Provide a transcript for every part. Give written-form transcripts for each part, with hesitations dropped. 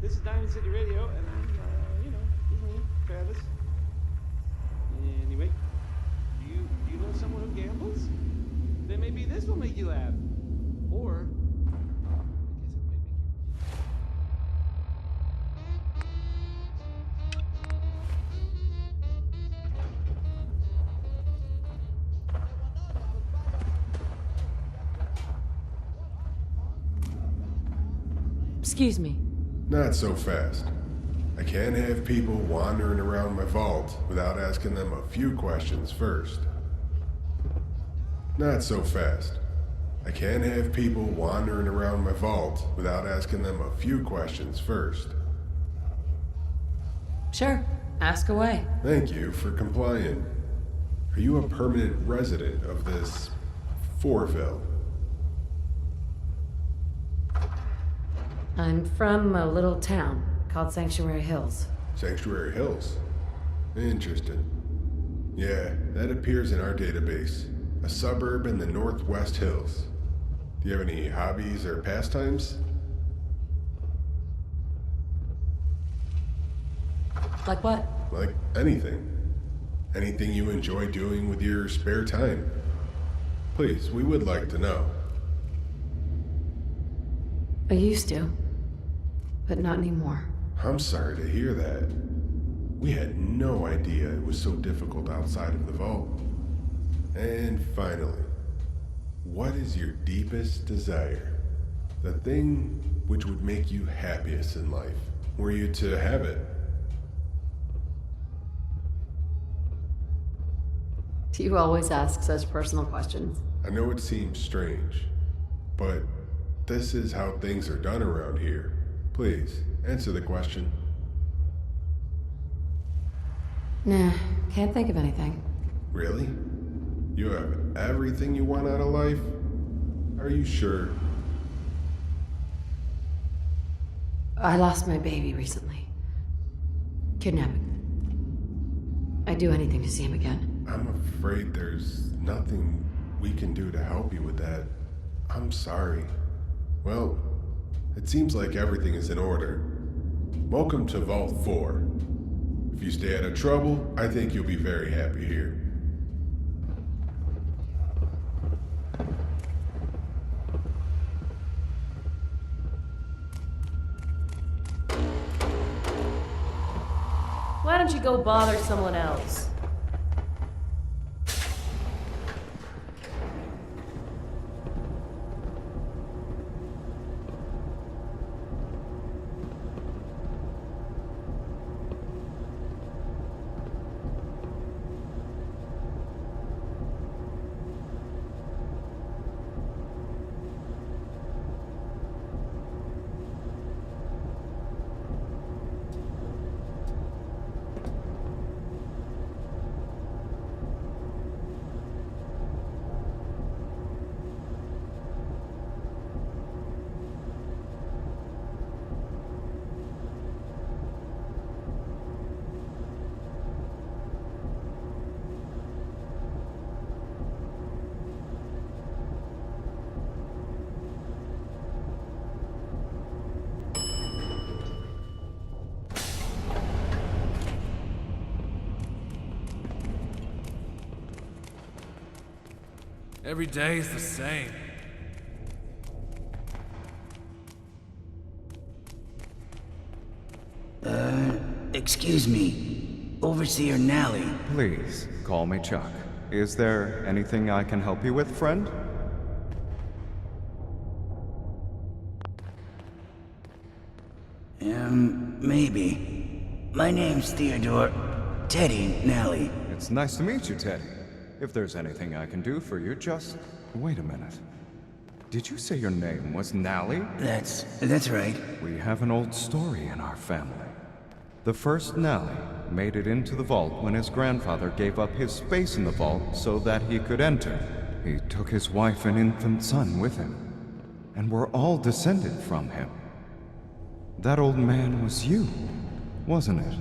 This is Diamond City Radio, and I'm, it's me, Travis. Anyway, do you know someone who gambles? Then maybe this will make you laugh. Or, I guess it might make you... Excuse me. Not so fast. I can't have people wandering around my vault without asking them a few questions first. Not so fast. I can't have people wandering around my vault without asking them a few questions first. Sure, ask away. Thank you for complying. Are you a permanent resident of this Fourville? I'm from a little town called Sanctuary Hills. Sanctuary Hills? Interesting. Yeah, that appears in our database. A suburb in the Northwest Hills. Do you have any hobbies or pastimes? Like what? Like anything. Anything you enjoy doing with your spare time. Please, we would like to know. I used to, but not anymore. I'm sorry to hear that. We had no idea it was so difficult outside of the vault. And finally, what is your deepest desire? The thing which would make you happiest in life, were you to have it? Do you always ask such personal questions? I know it seems strange, but this is how things are done around here. Please, answer the question. Nah, can't think of anything. Really? You have everything you want out of life? Are you sure? I lost my baby recently. Kidnapping. I'd do anything to see him again. I'm afraid there's nothing we can do to help you with that. I'm sorry. Well, it seems like everything is in order. Welcome to Vault 4. If you stay out of trouble, I think you'll be very happy here. Why don't you go bother someone else? Every day is the same. Excuse me, Overseer Nally. Please, call me Chuck. Is there anything I can help you with, friend? Maybe. My name's Theodore Teddy Nally. It's nice to meet you, Teddy. If there's anything I can do for you, just wait a minute. Did you say your name was Nally? That's right. We have an old story in our family. The first Nally made it into the vault when his grandfather gave up his space in the vault so that he could enter. He took his wife and infant son with him, and we're all descended from him. That old man was you, wasn't it?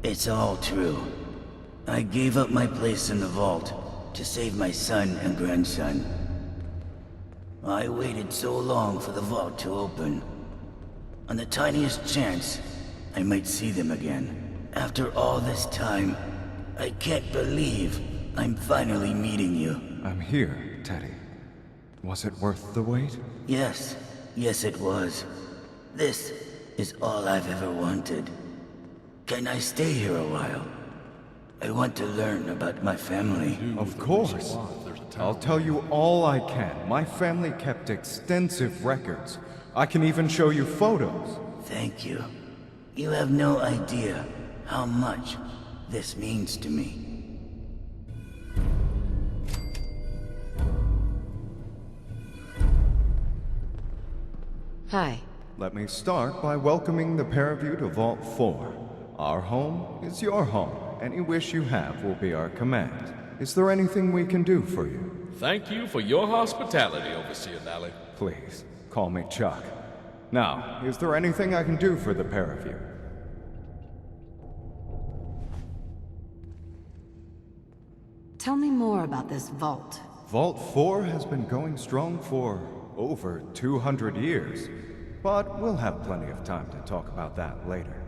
It's all true. I gave up my place in the vault to save my son and grandson. I waited so long for the vault to open. On the tiniest chance, I might see them again. After all this time, I can't believe I'm finally meeting you. I'm here, Teddy. Was it worth the wait? Yes, it was. This is all I've ever wanted. Can I stay here a while? I want to learn about my family. Of course. I'll tell you all I can. My family kept extensive records. I can even show you photos. Thank you. You have no idea how much this means to me. Hi. Let me start by welcoming the pair of you to Vault 4. Our home is your home. Any wish you have will be our command. Is there anything we can do for you? Thank you for your hospitality, Overseer Nally. Please, call me Chuck. Now, is there anything I can do for the pair of you? Tell me more about this vault. Vault 4 has been going strong for over 200 years, but we'll have plenty of time to talk about that later.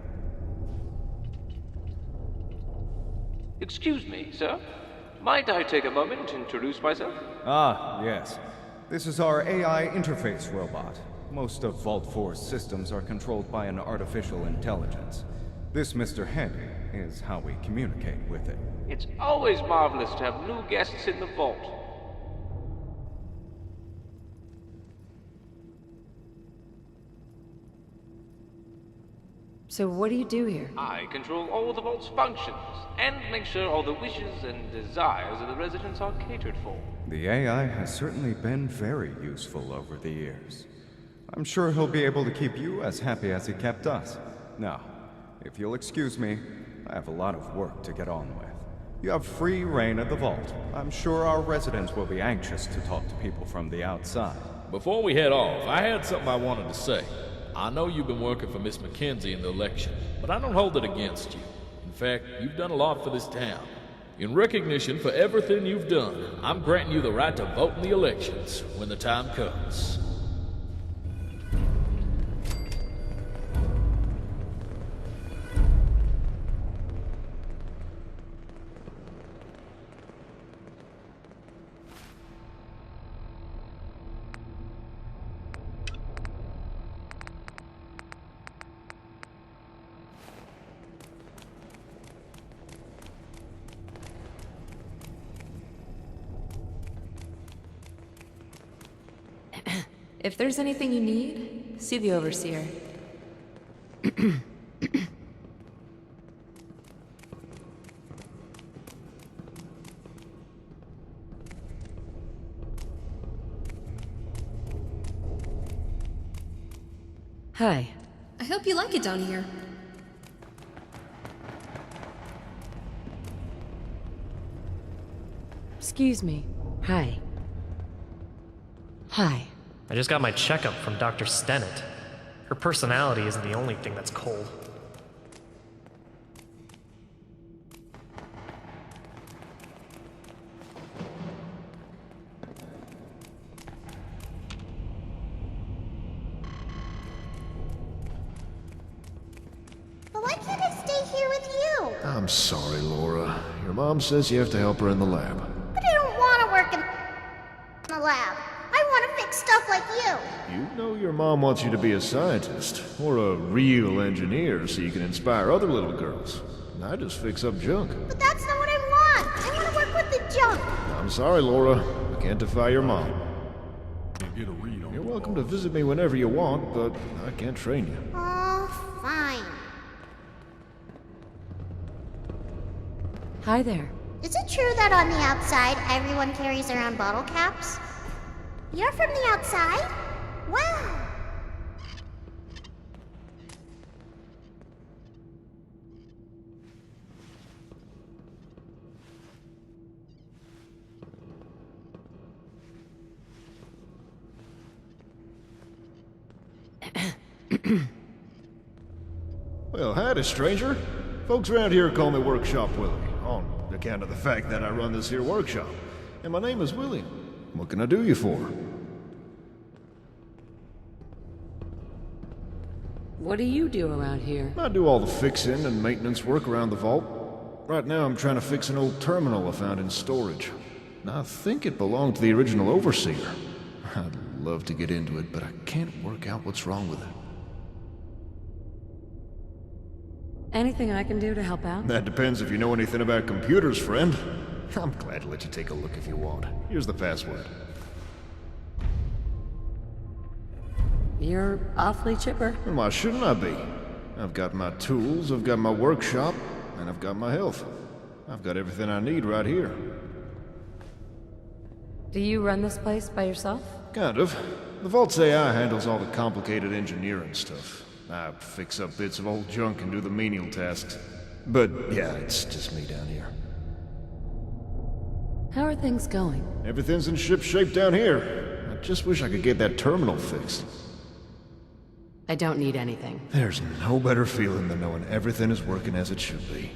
Excuse me, sir. Might I take a moment to introduce myself? Ah, yes. This is our AI interface robot. Most of Vault 4's systems are controlled by an artificial intelligence. This Mr. Handy is how we communicate with it. It's always marvelous to have new guests in the vault. So what do you do here? I control all the vault's functions, and make sure all the wishes and desires of the residents are catered for. The AI has certainly been very useful over the years. I'm sure he'll be able to keep you as happy as he kept us. Now, if you'll excuse me, I have a lot of work to get on with. You have free reign of the vault. I'm sure our residents will be anxious to talk to people from the outside. Before we head off, I had something I wanted to say. I know you've been working for Miss Mackenzie in the election, but I don't hold it against you. In fact, you've done a lot for this town. In recognition for everything you've done, I'm granting you the right to vote in the elections when the time comes. If there's anything you need, see the Overseer. Hi. I hope you like it down here. Excuse me. Hi. Hi. I just got my checkup from Dr. Stennett. Her personality isn't the only thing that's cold. But why can't I stay here with you? I'm sorry, Laura. Your mom says you have to help her in the lab. But I don't want to work in the lab. I want to fix stuff like you. You know your mom wants you to be a scientist, or a real engineer, so you can inspire other little girls. I just fix up junk. But that's not what I want. I want to work with the junk. I'm sorry, Laura. I can't defy your mom. You're welcome to visit me whenever you want, but I can't train you. Oh, fine. Hi there. Is it true that on the outside, everyone carries around bottle caps? You're from the outside? Wow. Well, howdy, stranger. Folks around here call me Workshop Willie, on account of the fact that I run this here workshop. And my name is Willie. What can I do you for? What do you do around here? I do all the fixing and maintenance work around the vault. Right now I'm trying to fix an old terminal I found in storage. I think it belonged to the original overseer. I'd love to get into it, but I can't work out what's wrong with it. Anything I can do to help out? That depends if you know anything about computers, friend. I'm glad to let you take a look if you want. Here's the password. You're awfully chipper. And why shouldn't I be? I've got my tools, I've got my workshop, and I've got my health. I've got everything I need right here. Do you run this place by yourself? Kind of. The Vault's AI handles all the complicated engineering stuff. I fix up bits of old junk and do the menial tasks. But yeah, it's just me down here. How are things going? Everything's in ship shape down here. I just wish I could get that terminal fixed. I don't need anything. There's no better feeling than knowing everything is working as it should be.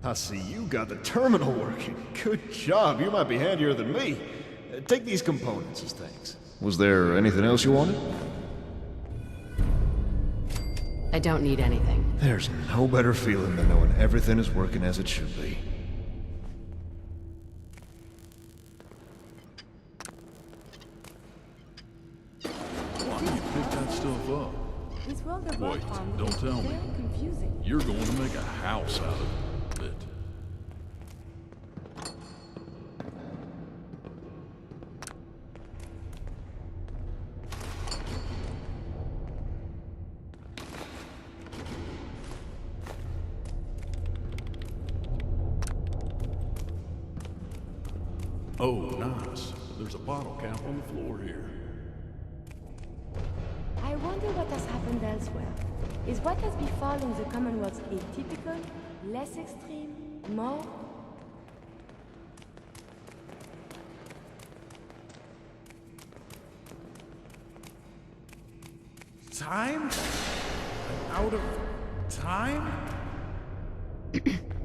I see you got the terminal working. Good job. You might be handier than me. Take these components as thanks. Was there anything else you wanted? I don't need anything. There's no better feeling than knowing everything is working as it should be. Why do you pick that stuff up? Wait, don't tell me. You're going to make a house out of it. Oh, nice. There's a bottle cap on the floor here. I wonder what has happened elsewhere. Is what has befallen the Commonwealth atypical, less extreme, more? Time? Out of time?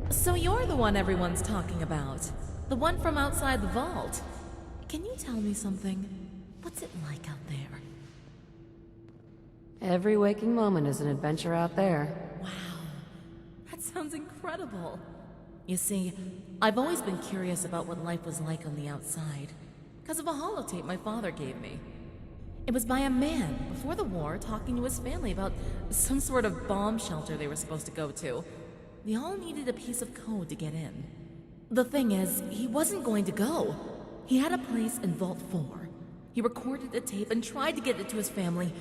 So you're the one everyone's talking about. The one from outside the vault. Can you tell me something? What's it like out there? Every waking moment is an adventure out there. Wow. That sounds incredible. You see, I've always been curious about what life was like on the outside. Because of a holotape my father gave me. It was by a man, before the war, talking to his family about some sort of bomb shelter they were supposed to go to. They all needed a piece of code to get in. The thing is, he wasn't going to go. He had a place in Vault 4. He recorded a tape and tried to get it to his family,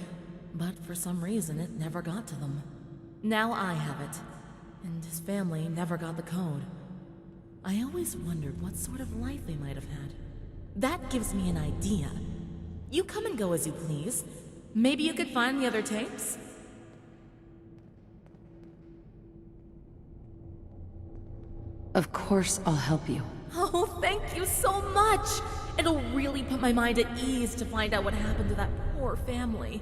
but for some reason it never got to them. Now I have it, and his family never got the code. I always wondered what sort of life they might have had. That gives me an idea. You come and go as you please. Maybe you could find the other tapes? Of course I'll help you. Oh, thank you so much! It'll really put my mind at ease to find out what happened to that poor family.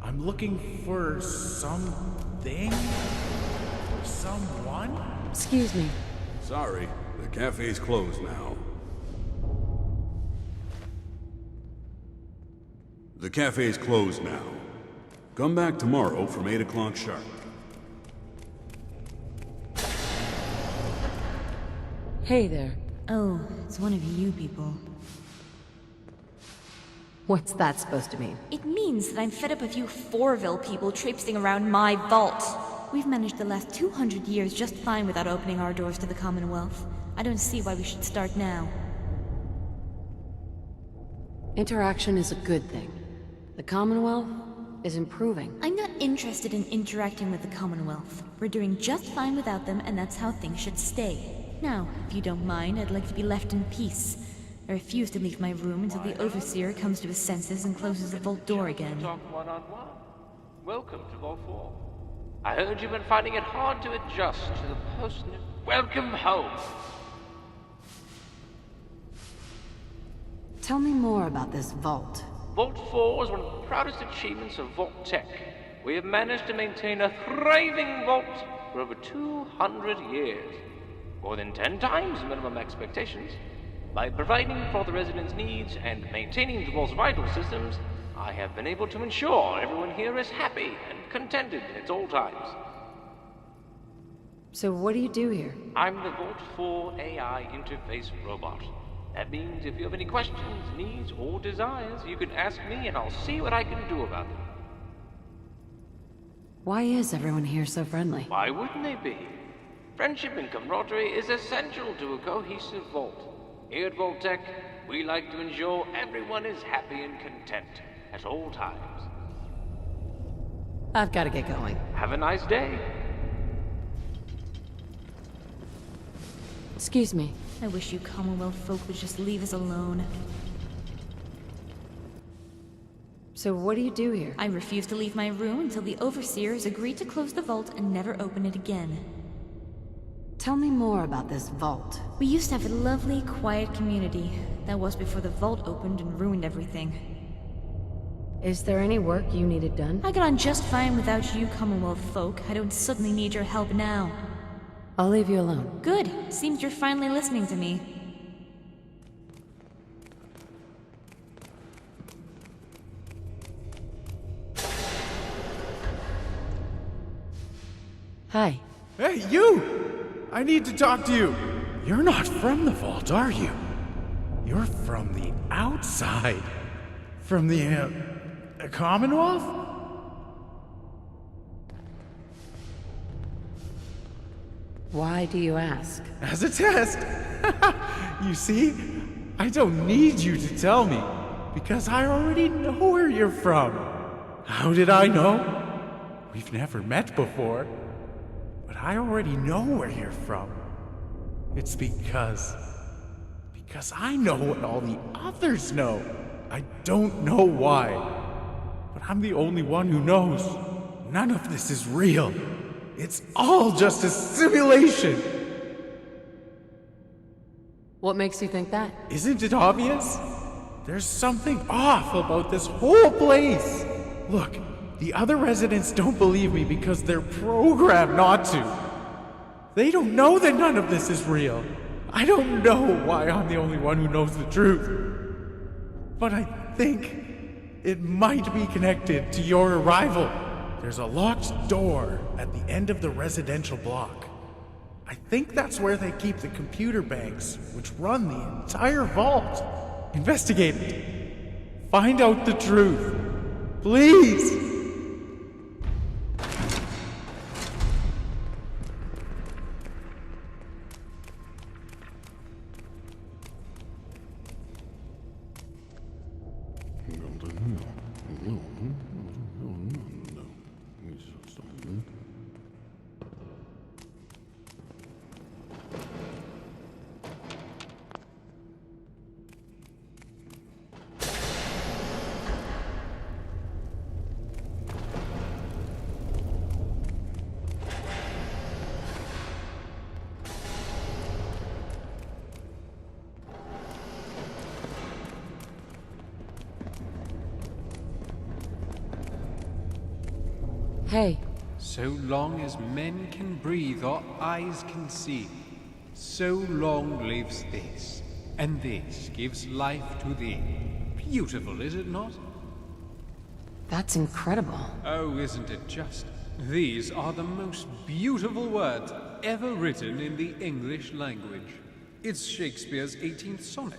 I'm looking for something? Or someone? Excuse me. Sorry, the cafe's closed now. The cafe's closed now. Come back tomorrow from 8 o'clock sharp. Hey there. Oh, it's one of you people. What's that supposed to mean? It means that I'm fed up of you Fourville people traipsing around my vault. We've managed the last 200 years just fine without opening our doors to the Commonwealth. I don't see why we should start now. Interaction is a good thing. The Commonwealth is improving. I'm not interested in interacting with the Commonwealth. We're doing just fine without them, and that's how things should stay. Now, if you don't mind, I'd like to be left in peace. I refuse to leave my room until the Overseer comes to his senses and closes the vault door again. Talk one-on-one. Welcome to Vault 4. I heard you've been finding it hard to adjust to the post-new... Welcome home! Tell me more about this vault. Vault 4 is one of the proudest achievements of Vault Tech. We have managed to maintain a thriving vault for over 200 years. More than 10 times minimum expectations. By providing for the residents' needs and maintaining the vault's vital systems, I have been able to ensure everyone here is happy and contented at all times. So what do you do here? I'm the Vault 4 AI interface robot. That means if you have any questions, needs, or desires, you can ask me and I'll see what I can do about them. Why is everyone here so friendly? Why wouldn't they be? Friendship and camaraderie is essential to a cohesive vault. Here at Vault Tech, we like to ensure everyone is happy and content at all times. I've got to get going. Have a nice day. Excuse me. I wish you Commonwealth folk would just leave us alone. So what do you do here? I refuse to leave my room until the Overseers agree to close the vault and never open it again. Tell me more about this vault. We used to have a lovely, quiet community. That was before the vault opened and ruined everything. Is there any work you needed done? I got on just fine without you Commonwealth folk. I don't suddenly need your help now. I'll leave you alone. Good. Seems you're finally listening to me. Hi. Hey, you! I need to talk to you. You're not from the vault, are you? You're from the outside. From the, Commonwealth? Why do you ask? As a test. You see, I don't need you to tell me, because I already know where you're from. How did I know? We've never met before, but I already know where you're from. It's because I know what all the others know. I don't know why, but I'm the only one who knows. None of this is real. It's all just a simulation. What makes you think that? Isn't it obvious? There's something off about this whole place. Look, the other residents don't believe me because they're programmed not to. They don't know that none of this is real. I don't know why I'm the only one who knows the truth. But I think it might be connected to your arrival. There's a locked door at the end of the residential block. I think that's where they keep the computer banks, which run the entire vault. Investigate it. Find out the truth. Please! Hey. So long as men can breathe or eyes can see, so long lives this, and this gives life to thee. Beautiful, is it not? That's incredible. Oh, isn't it just? These are the most beautiful words ever written in the English language. It's Shakespeare's 18th sonnet,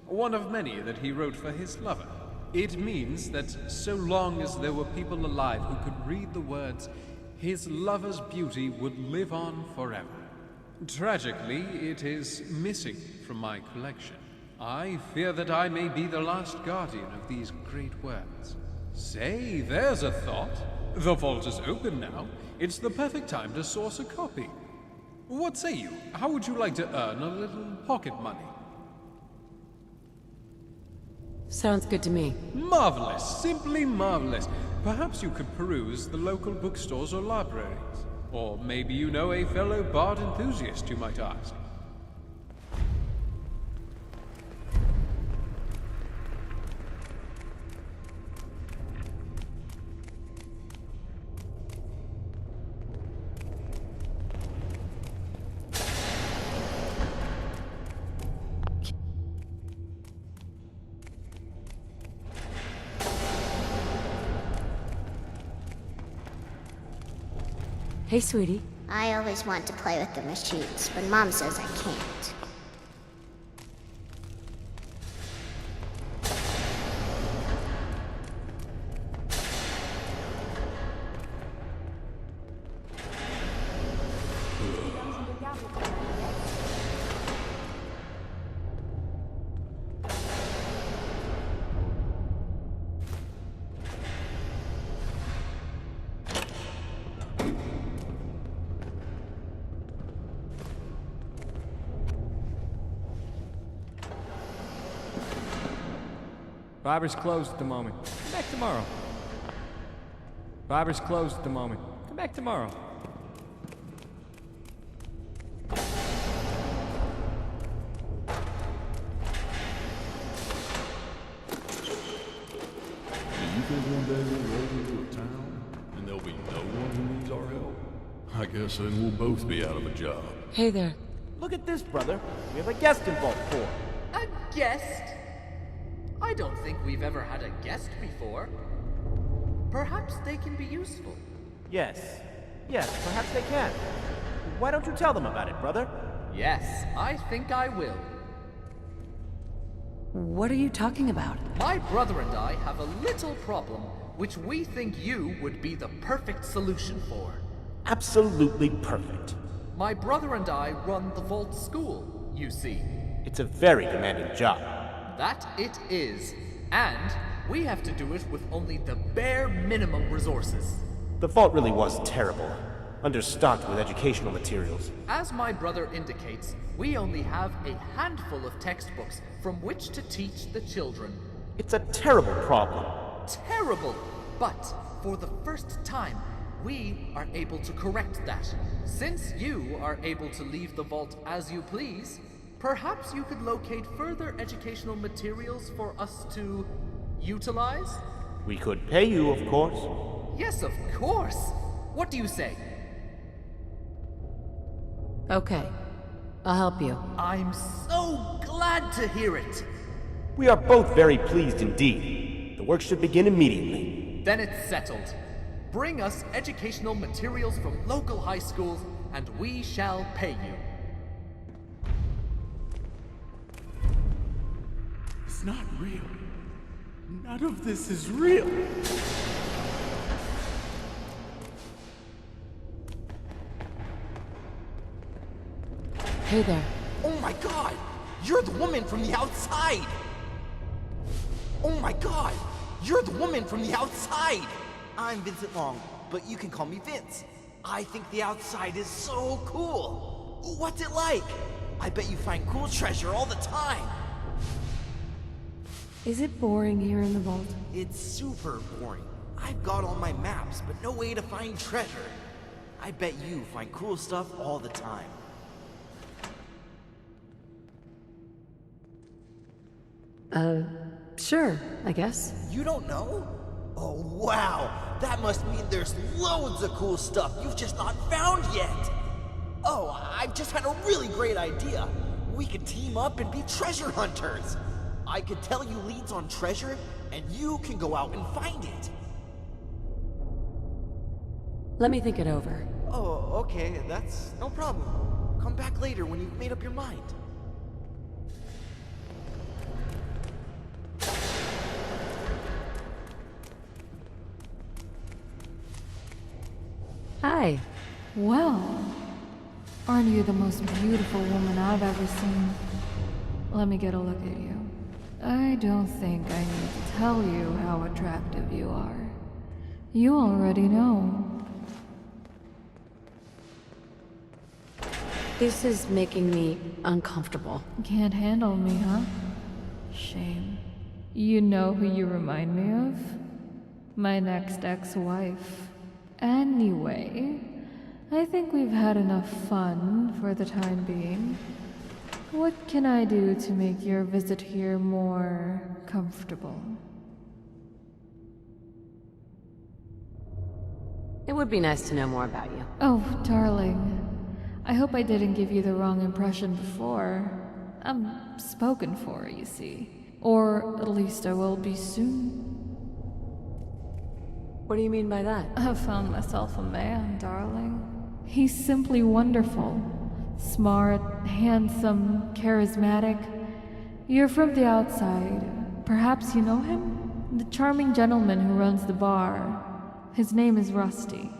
one of many that he wrote for his lover. It means that so long as there were people alive who could read the words, his lover's beauty would live on forever. Tragically, it is missing from my collection. I fear that I may be the last guardian of these great words. Say, there's a thought. The vault is open now. It's the perfect time to source a copy. What say you? How would you like to earn a little pocket money? Sounds good to me. Marvelous, simply marvelous. Perhaps you could peruse the local bookstores or libraries. Or maybe you know a fellow bard enthusiast you might ask. Hey, sweetie. I always want to play with the machines, but Mom says I can't. Barber's closed at the moment. Come back tomorrow. Barber's closed at the moment. Come back tomorrow. Do you think one day we'll roll into a town and there'll be no one who needs our help? I guess then we'll both be out of a job. Hey there. Look at this, brother. We have a guest in Vault 4. A guest? I don't think we've ever had a guest before. Perhaps they can be useful. Yes, perhaps they can. Why don't you tell them about it, brother? Yes, I think I will. What are you talking about? My brother and I have a little problem which we think you would be the perfect solution for. Absolutely perfect. My brother and I run the Vault School, you see. It's a very demanding job. That it is. And we have to do it with only the bare minimum resources. The Vault really was terrible. Understocked with educational materials. As my brother indicates, we only have a handful of textbooks from which to teach the children. It's a terrible problem. Terrible! But for the first time, we are able to correct that. Since you are able to leave the vault as you please, perhaps you could locate further educational materials for us to utilize? We could pay you, of course. Yes, of course. What do you say? Okay. I'll help you. I'm so glad to hear it. We are both very pleased indeed. The work should begin immediately. Then it's settled. Bring us educational materials from local high schools, and we shall pay you. It's not real. None of this is real. Hey there. Oh my god! You're the woman from the outside! Oh my god! You're the woman from the outside! I'm Vincent Long, but you can call me Vince. I think the outside is so cool. What's it like? I bet you find cool treasure all the time. Is it boring here in the vault? It's super boring. I've got all my maps, but no way to find treasure. I bet you find cool stuff all the time. Sure, I guess. You don't know? Oh, wow! That must mean there's loads of cool stuff you've just not found yet! Oh, I've just had a really great idea. We could team up and be treasure hunters. I could tell you leads on treasure, and you can go out and find it. Let me think it over. Oh, okay, that's no problem. Come back later when you've made up your mind. Hi. Well, aren't you the most beautiful woman I've ever seen? Let me get a look at you. I don't think I need to tell you how attractive you are. You already know. This is making me uncomfortable. Can't handle me, huh? Shame. You know who you remind me of? My next ex-wife. Anyway, I think we've had enough fun for the time being. What can I do to make your visit here more comfortable? It would be nice to know more about you. Oh, darling. I hope I didn't give you the wrong impression before. I'm spoken for, you see. Or at least I will be soon. What do you mean by that? I've found myself a man, darling. He's simply wonderful. Smart, handsome, charismatic. You're from the outside. Perhaps you know him? The charming gentleman who runs the bar. His name is Rusty.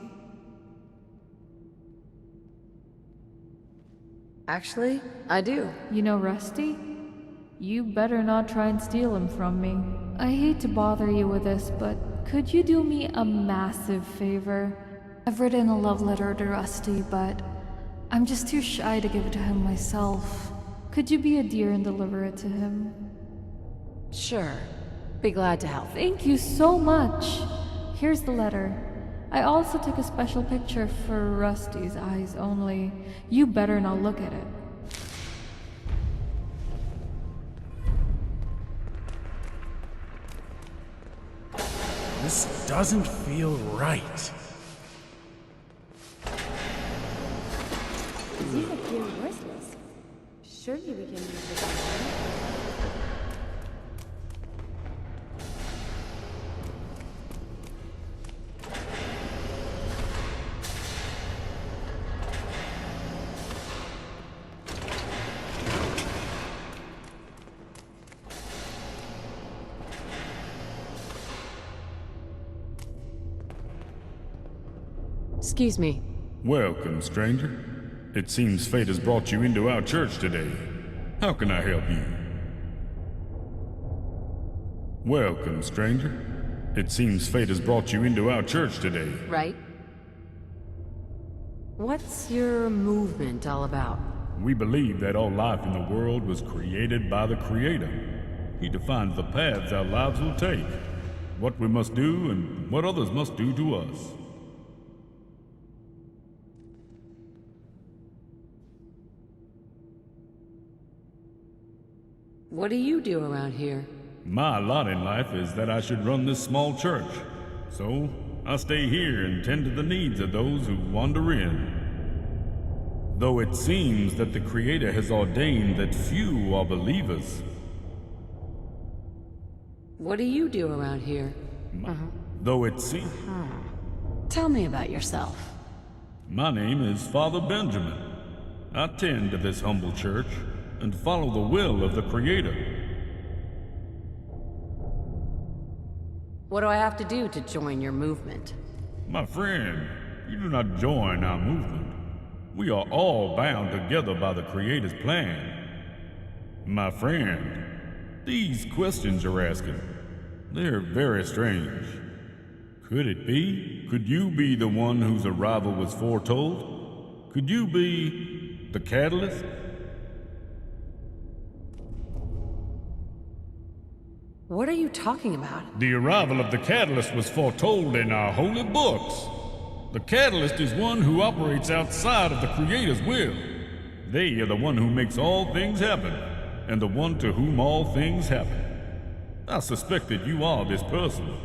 Actually, I do. You know Rusty? You better not try and steal him from me. I hate to bother you with this, but could you do me a massive favor? I've written a love letter to Rusty, but I'm just too shy to give it to him myself. Could you be a dear and deliver it to him? Sure. Be glad to help. Thank you so much. Here's the letter. I also took a special picture for Rusty's eyes only. You better not look at it. This doesn't feel right. These appear worthless. Surely we can use this. Excuse me. Welcome, stranger. It seems fate has brought you into our church today. How can I help you? Welcome, stranger. It seems fate has brought you into our church today. Right? What's your movement all about? We believe that all life in the world was created by the Creator. He defines the paths our lives will take, what we must do and what others must do to us. What do you do around here? My lot in life is that I should run this small church. So, I stay here and tend to the needs of those who wander in. Though it seems that the Creator has ordained that few are believers. What do you do around here? Though it seems... Tell me about yourself. My name is Father Benjamin. I tend to this humble church and follow the will of the Creator. What do I have to do to join your movement? My friend, you do not join our movement. We are all bound together by the Creator's plan. My friend, these questions you're asking, they're very strange. Could it be? Could you be the one whose arrival was foretold? Could you be the catalyst? What are you talking about? The arrival of the catalyst was foretold in our holy books. The catalyst is one who operates outside of the Creator's will. They are the one who makes all things happen, and the one to whom all things happen. I suspect that you are this person.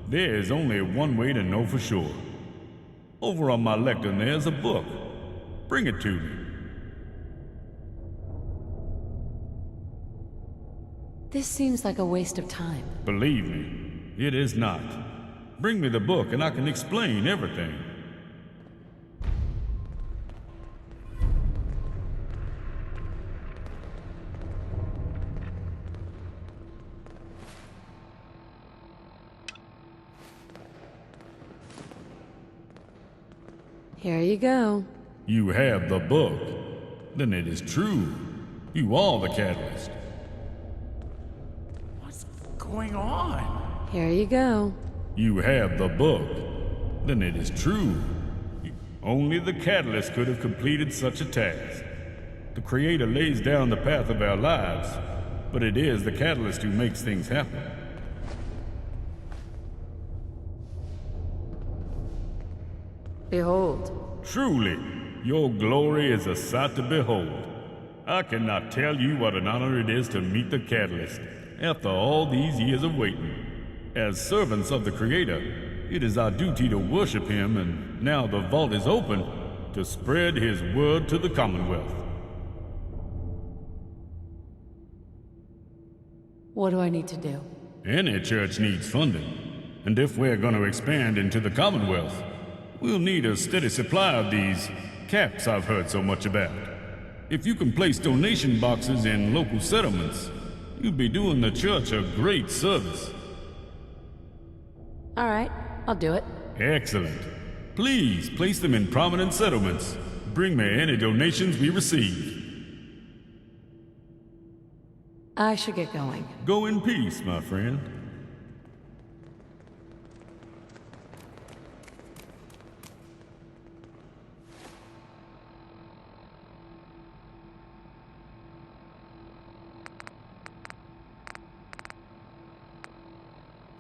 There is only one way to know for sure. Over on my lectern there's a book. Bring it to me. This seems like a waste of time. Believe me, it is not. Bring me the book and I can explain everything. Here you go. You have the book. Then it is true. You are the catalyst. What's going on? Here you go. You have the book. Then it is true. Only the catalyst could have completed such a task. The Creator lays down the path of our lives, but it is the catalyst who makes things happen. Behold. Truly, your glory is a sight to behold. I cannot tell you what an honor it is to meet the catalyst after all these years of waiting. As servants of the Creator, it is our duty to worship Him, and now the vault is open to spread His word to the Commonwealth. What do I need to do? Any church needs funding, and if we're going to expand into the Commonwealth, we'll need a steady supply of these caps I've heard so much about. If you can place donation boxes in local settlements, you'll be doing the church a great service. All right, I'll do it. Excellent. Please place them in prominent settlements. Bring me any donations we receive. I should get going. Go in peace, my friend.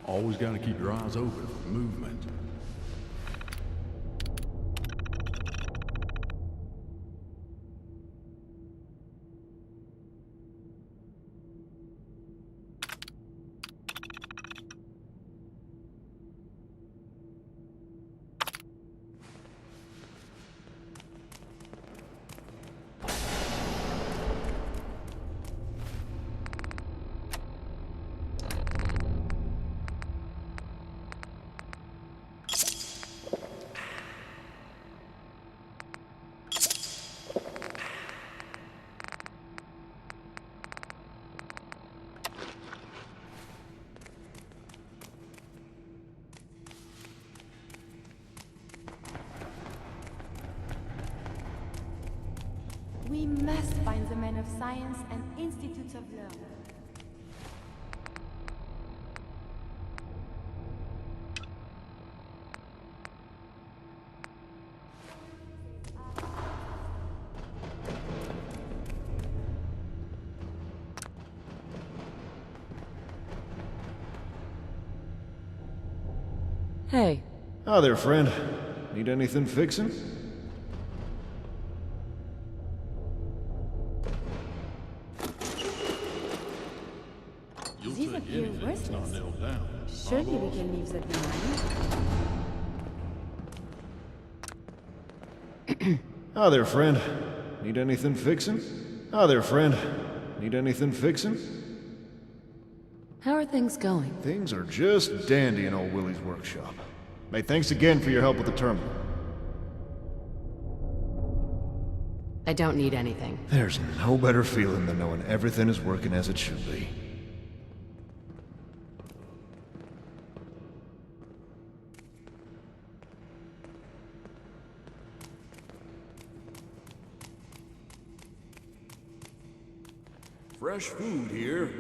Always got to keep your eyes open for movement. We must find the men of science and institutes of learning. Hey. Hi there, friend. Need anything fixing? These appear worthless. Surely we can leave that behind. Hi there, friend. Need anything fixing? Hi there, friend. Need anything fixing? How are things going? Things are just dandy in old Willie's workshop. Hey, thanks again for your help with the terminal. I don't need anything. There's no better feeling than knowing everything is working as it should be. Fresh food here.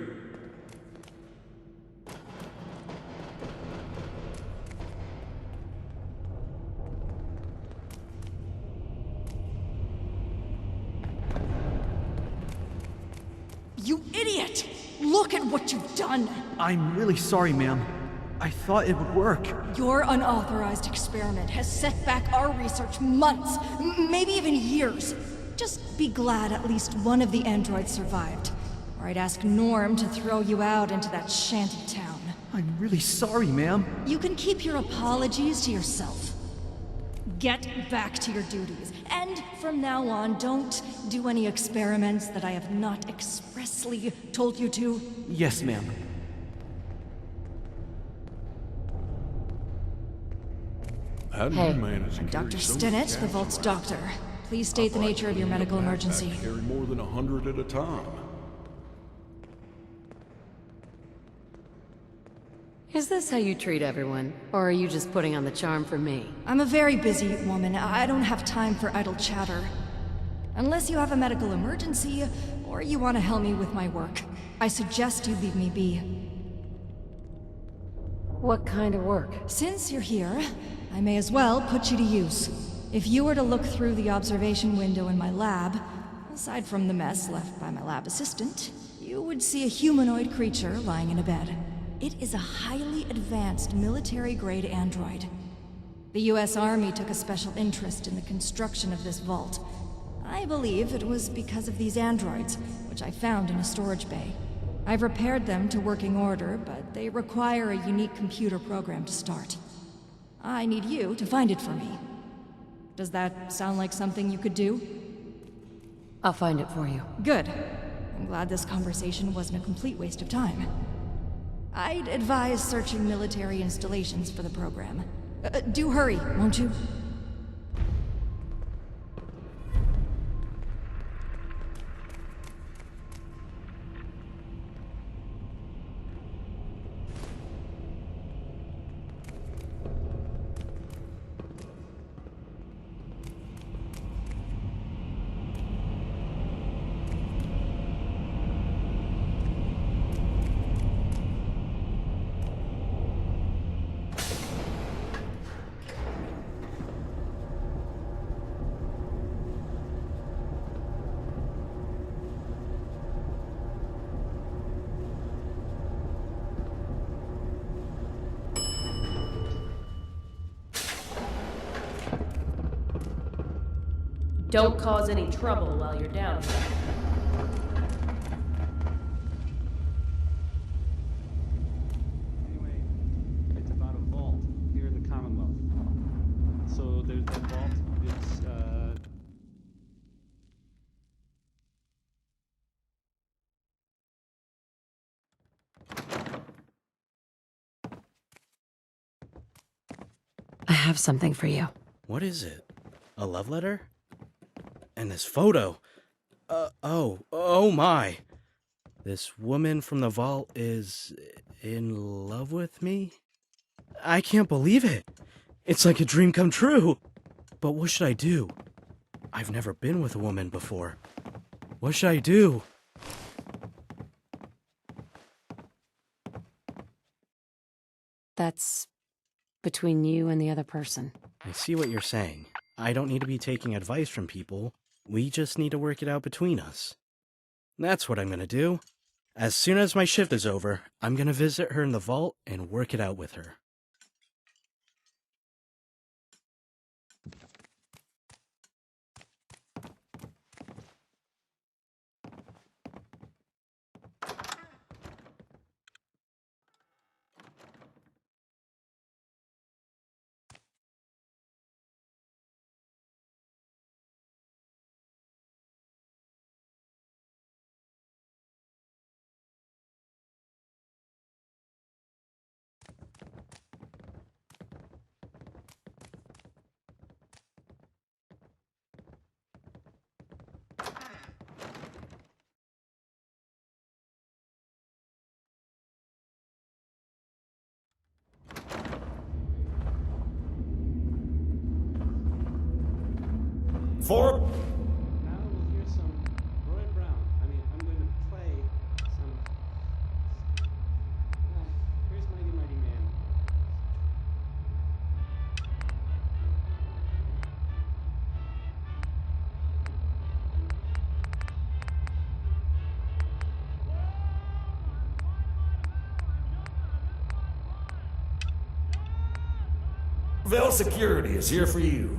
You idiot! Look at what you've done! I'm really sorry, ma'am. I thought it would work. Your unauthorized experiment has set back our research months, maybe even years. Just be glad at least one of the androids survived, or I'd ask Norm to throw you out into that shanty town. I'm really sorry, ma'am. You can keep your apologies to yourself. Get back to your duties, and from now on, don't do any experiments that I have not expressly told you to. Yes, ma'am. How do Hey. you manage to I'm carry Dr. so Stinnett, much the cash Vault's around? doctor. Please state the nature of your medical emergency. Carry more than 100 at a time. Is this how you treat everyone? Or are you just putting on the charm for me? I'm a very busy woman. I don't have time for idle chatter. Unless you have a medical emergency, or you want to help me with my work, I suggest you leave me be. What kind of work? Since you're here, I may as well put you to use. If you were to look through the observation window in my lab, aside from the mess left by my lab assistant, you would see a humanoid creature lying in a bed. It is a highly advanced military-grade android. The US Army took a special interest in the construction of this vault. I believe it was because of these androids, which I found in a storage bay. I've repaired them to working order, but they require a unique computer program to start. I need you to find it for me. Does that sound like something you could do? I'll find it for you. Good. I'm glad this conversation wasn't a complete waste of time. I'd advise searching military installations for the program. Do hurry, won't you? Don't cause any trouble while you're down here. Anyway, it's about a vault here in the Commonwealth. So there's that vault. It's I have something for you. What is it? A love letter? And this photo. Oh my. This woman from the vault is in love with me? I can't believe it. It's like a dream come true. But what should I do? I've never been with a woman before. What should I do? That's between you and the other person. I see what you're saying. I don't need to be taking advice from people. We just need to work it out between us. That's what I'm gonna do. As soon as my shift is over, I'm gonna visit her in the vault and work it out with her. For Now we'll hear some Roy Brown. I'm going to play some. Here's Mighty Mighty Man. Fourville Security is here for you.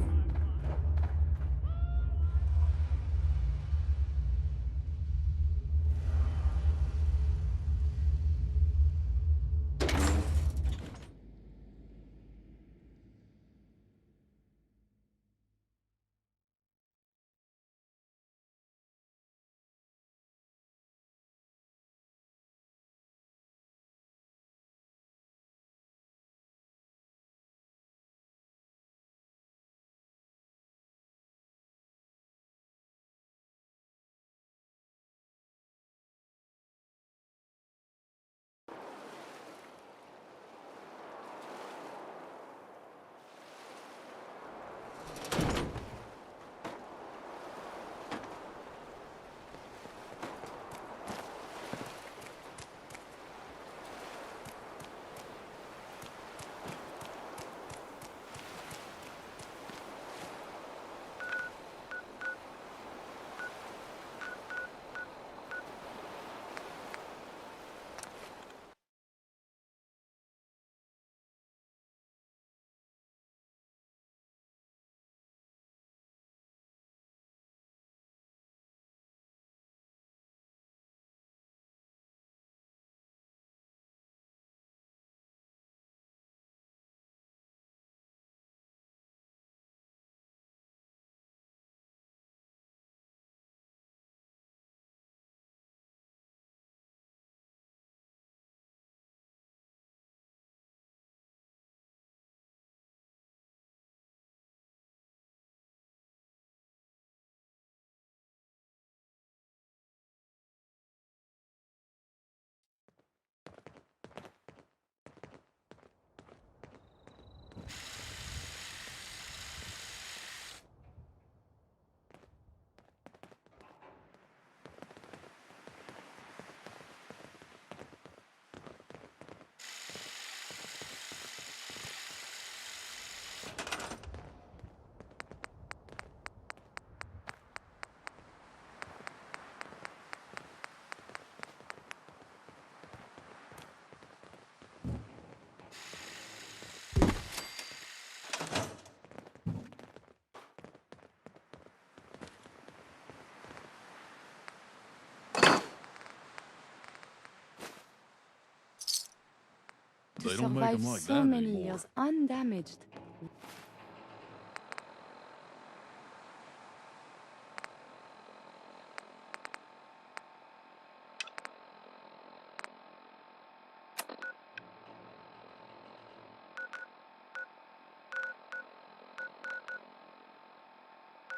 To They don't make 'em survive like so that many anymore. years undamaged.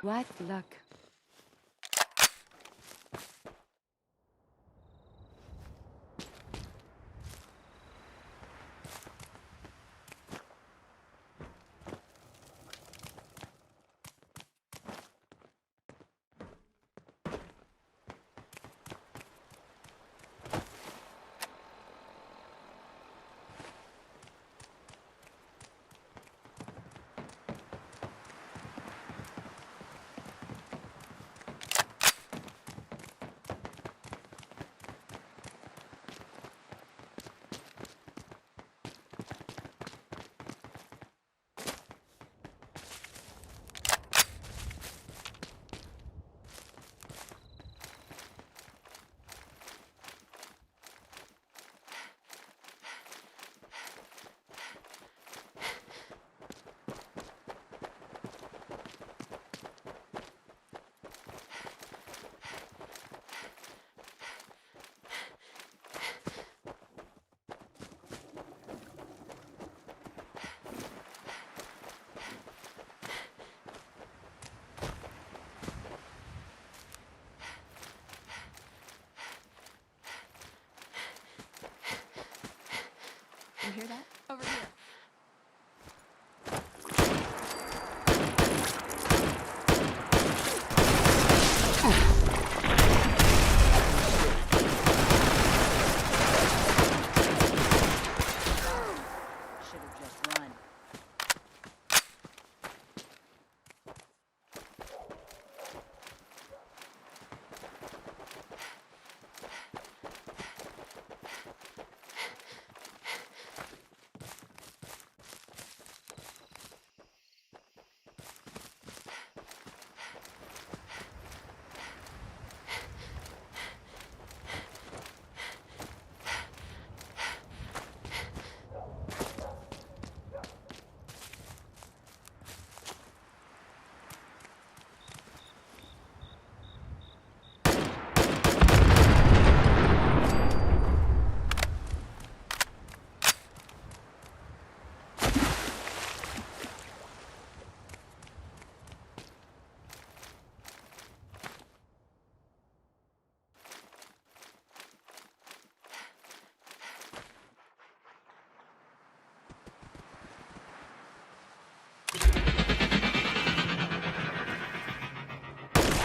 What luck.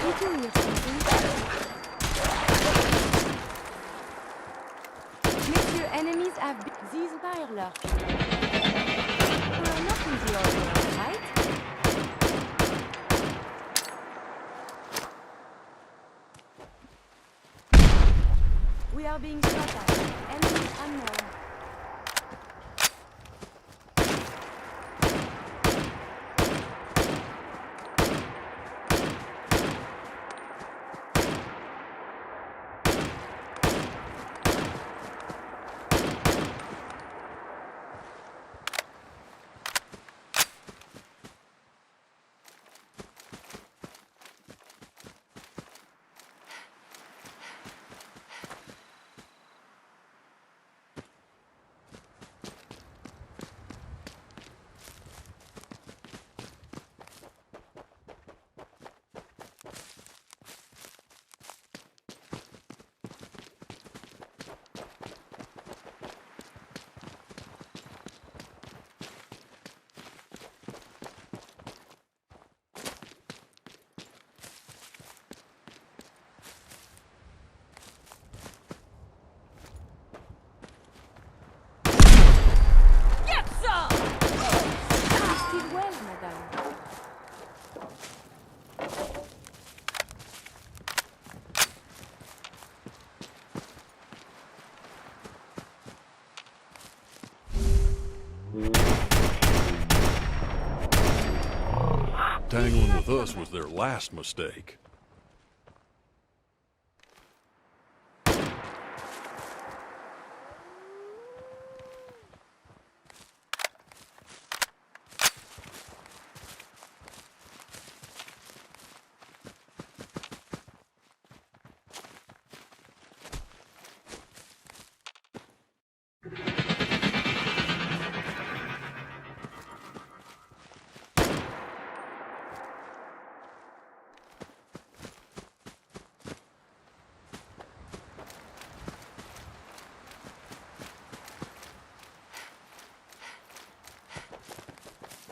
You do hear something? Monsieur, enemies have been... These wireless. We're not in the order, right? We are being shot at. Enemies unknown. Tangling with us was their last mistake.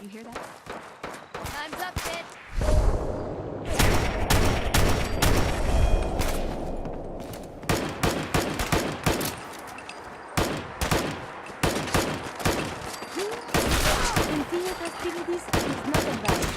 You hear that? Time's up, bitch. Continuous hostilities is not advised.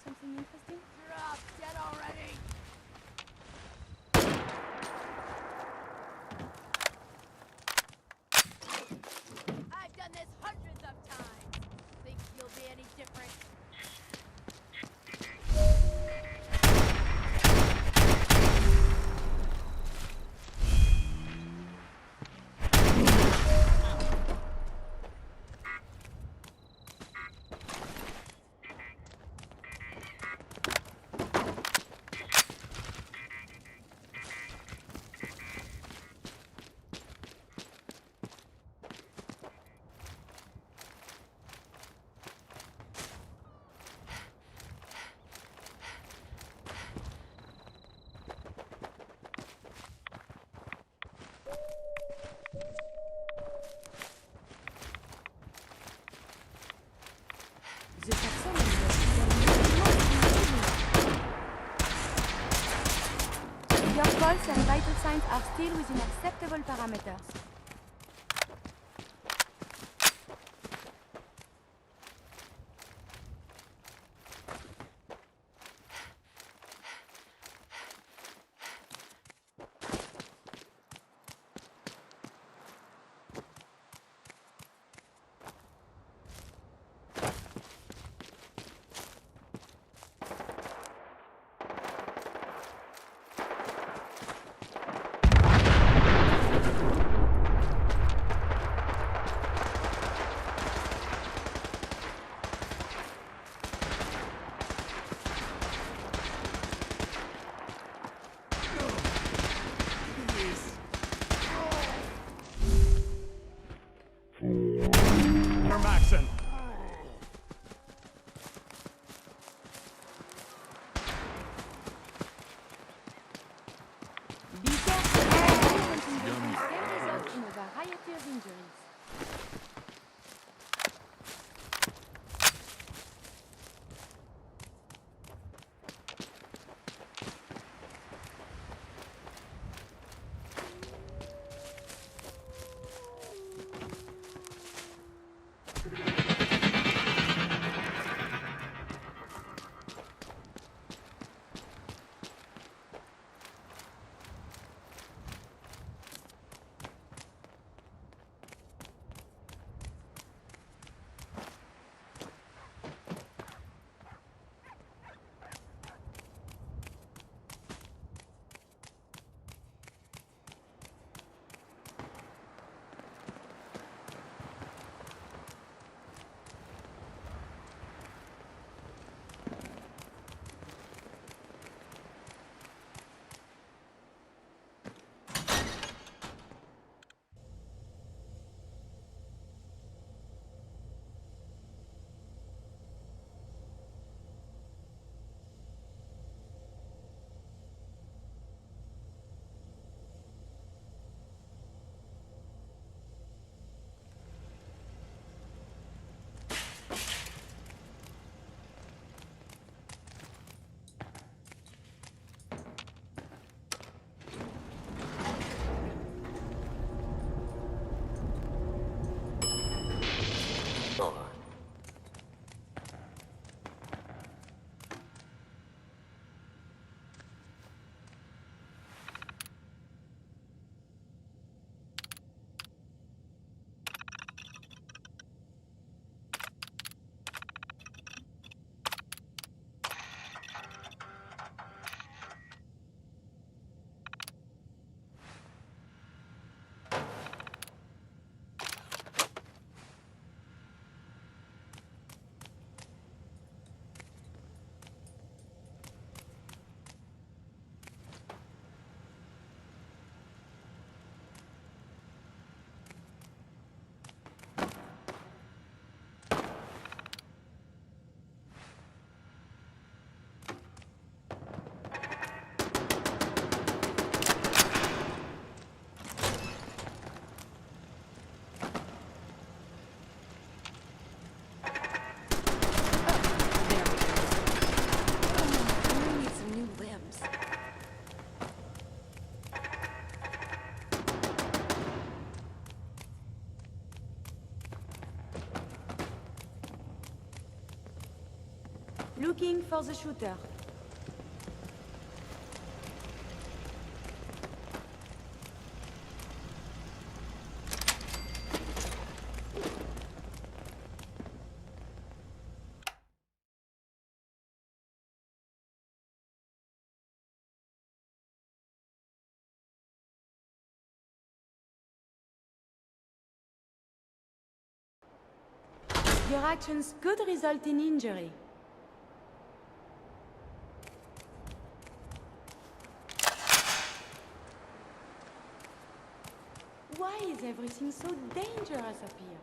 Something interesting? Drop dead already. I've done this hundreds of times. Think you'll be any different? Your pulse and vital signs are still within acceptable parameters. Maxon. Be careful. May result in a variety of injuries. Looking for the shooter. Your actions could result in injury. Why is everything so dangerous up here?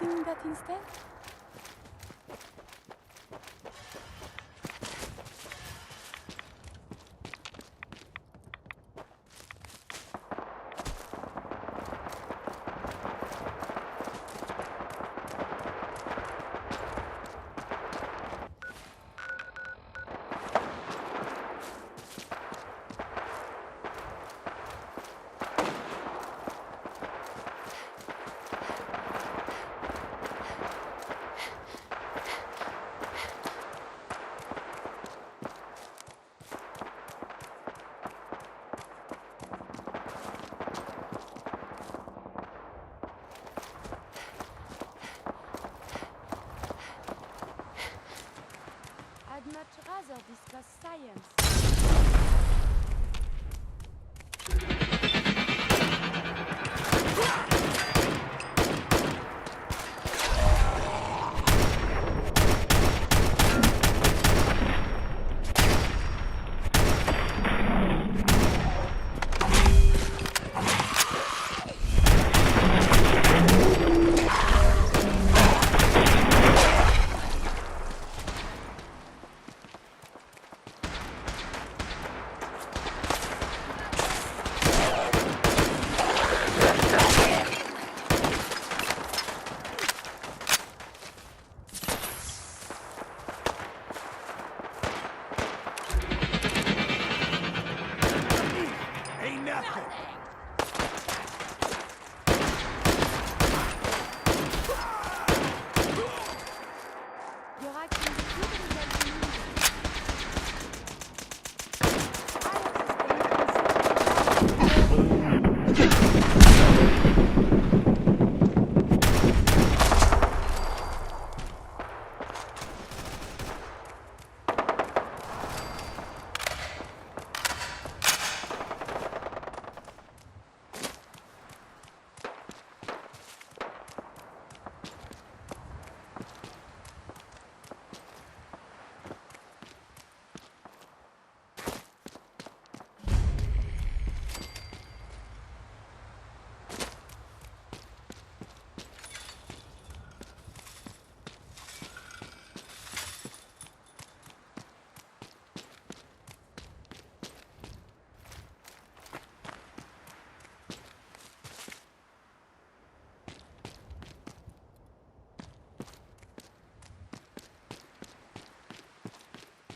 be doing that instead? I'd much rather discuss science. Ain't nothing. You're acting stupid as you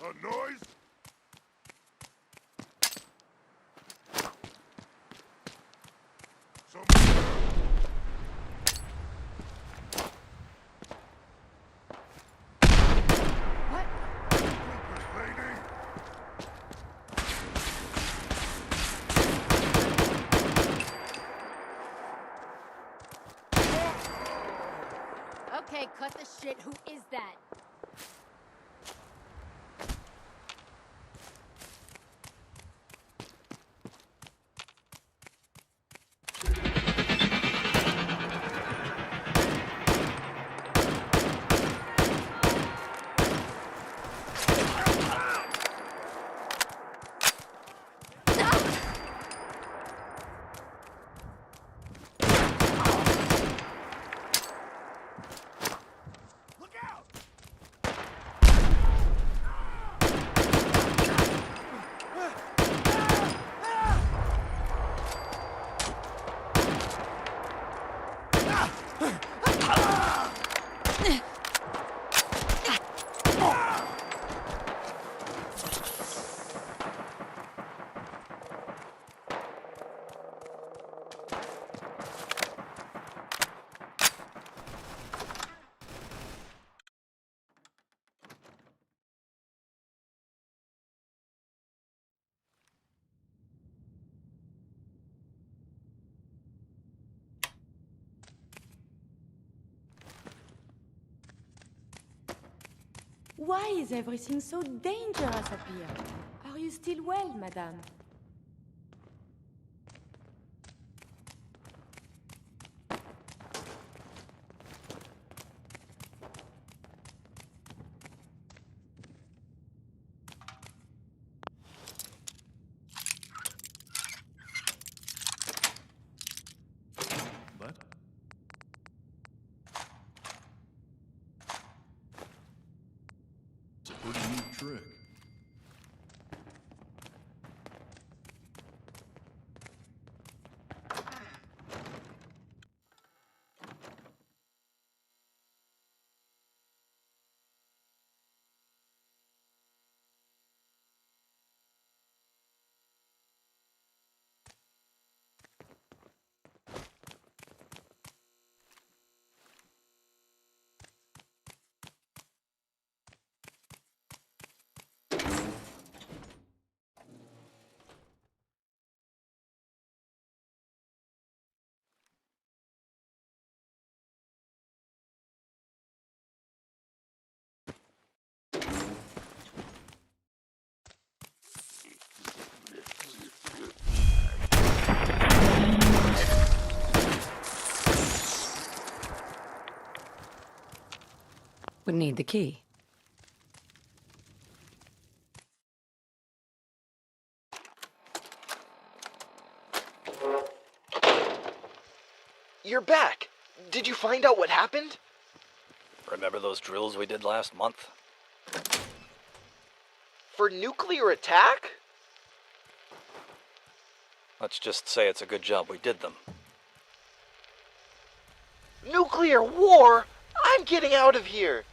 A noise? Okay, cut the shit. Who is that? Why is everything so dangerous up here? Are you still well, madame? Would need the key. You're back. Did you find out what happened? Remember those drills we did last month? For nuclear attack? Let's just say it's a good job we did them. Nuclear war? I'm getting out of here.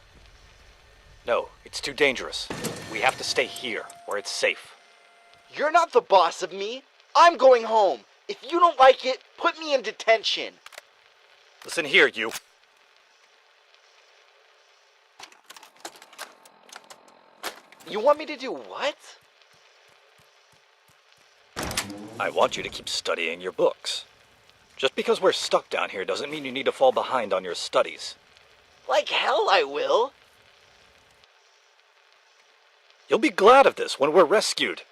No, it's too dangerous. We have to stay here, where it's safe. You're not the boss of me. I'm going home. If you don't like it, put me in detention. Listen here, you. You want me to do what? I want you to keep studying your books. Just because we're stuck down here doesn't mean you need to fall behind on your studies. Like hell I will. You'll be glad of this when we're rescued.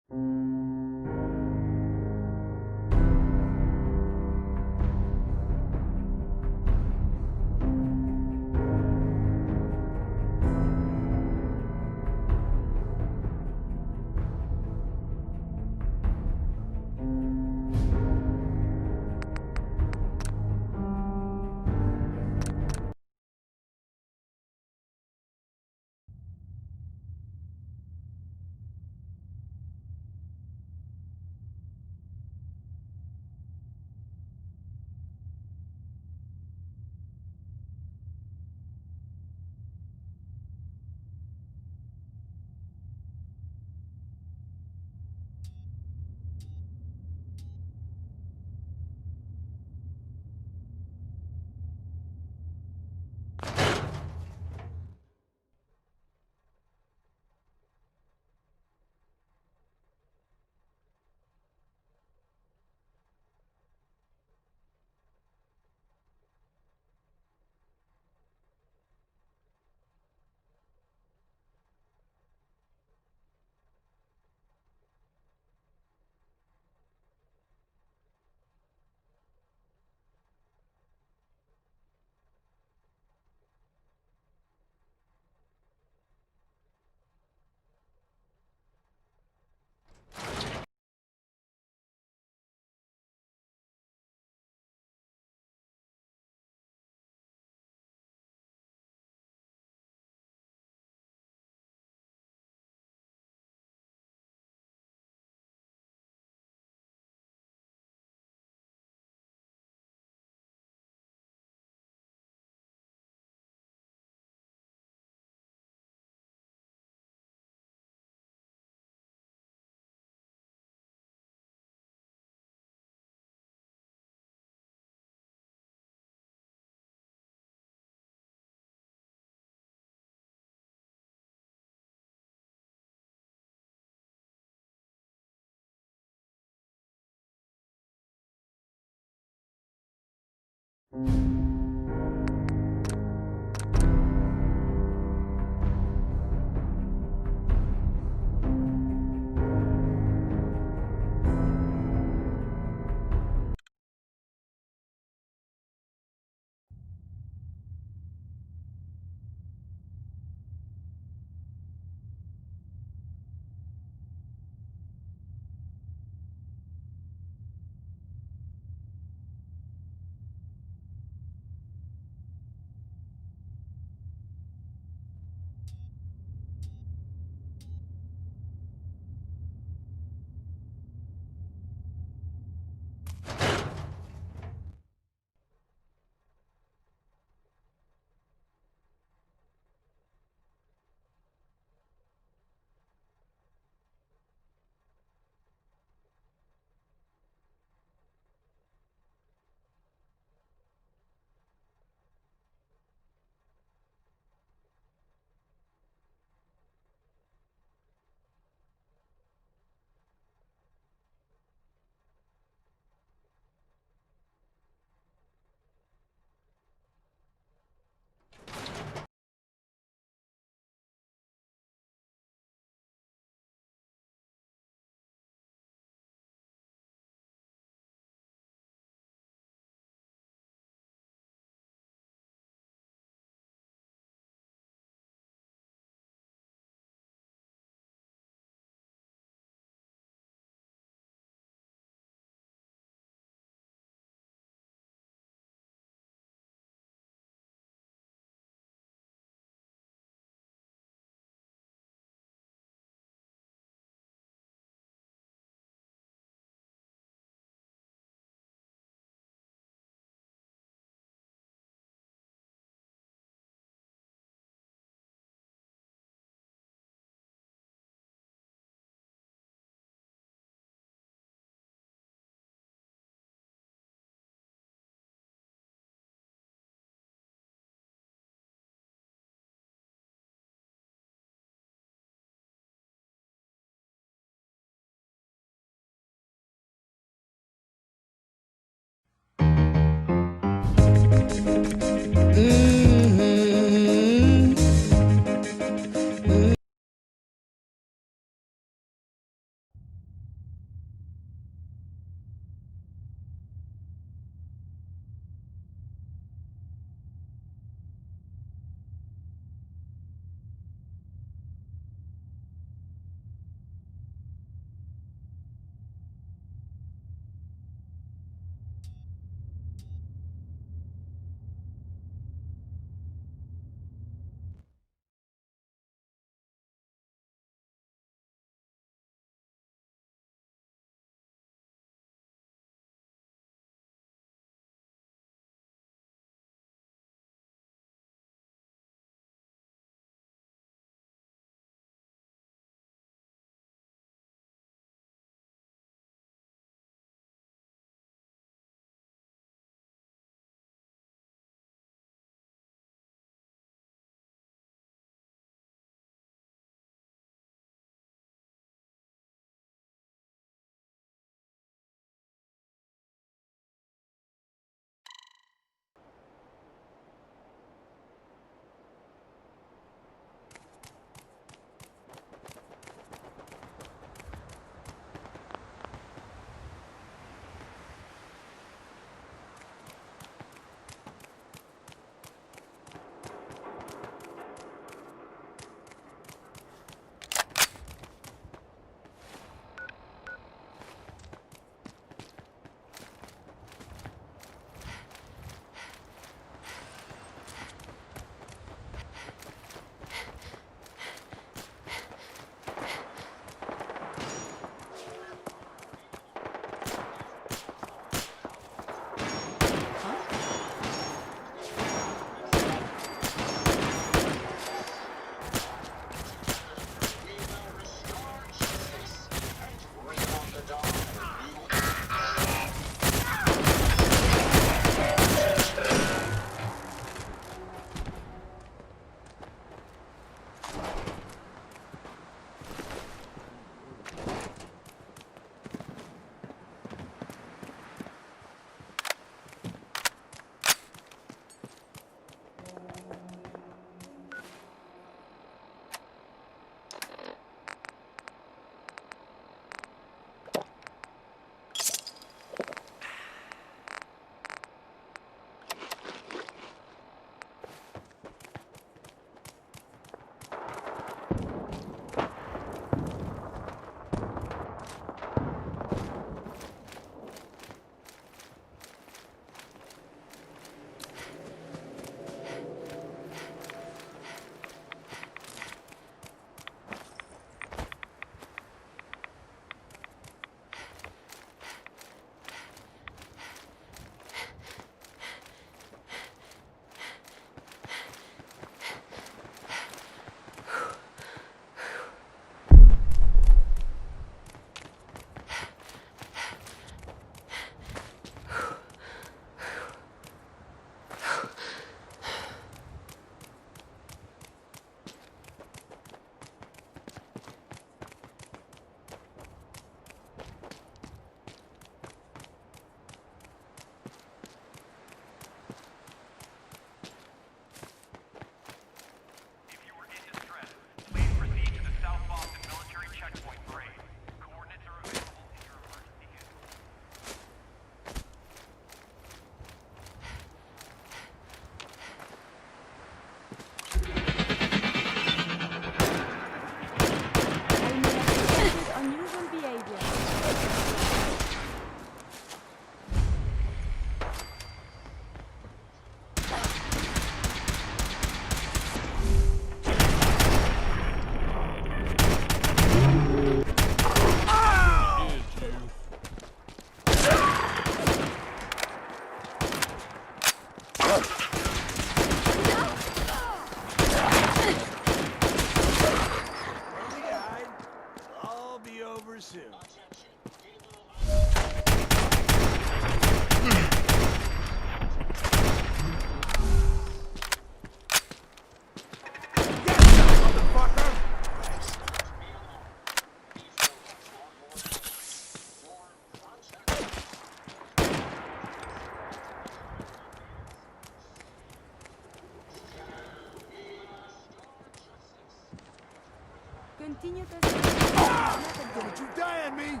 continue to... Don't you die on me!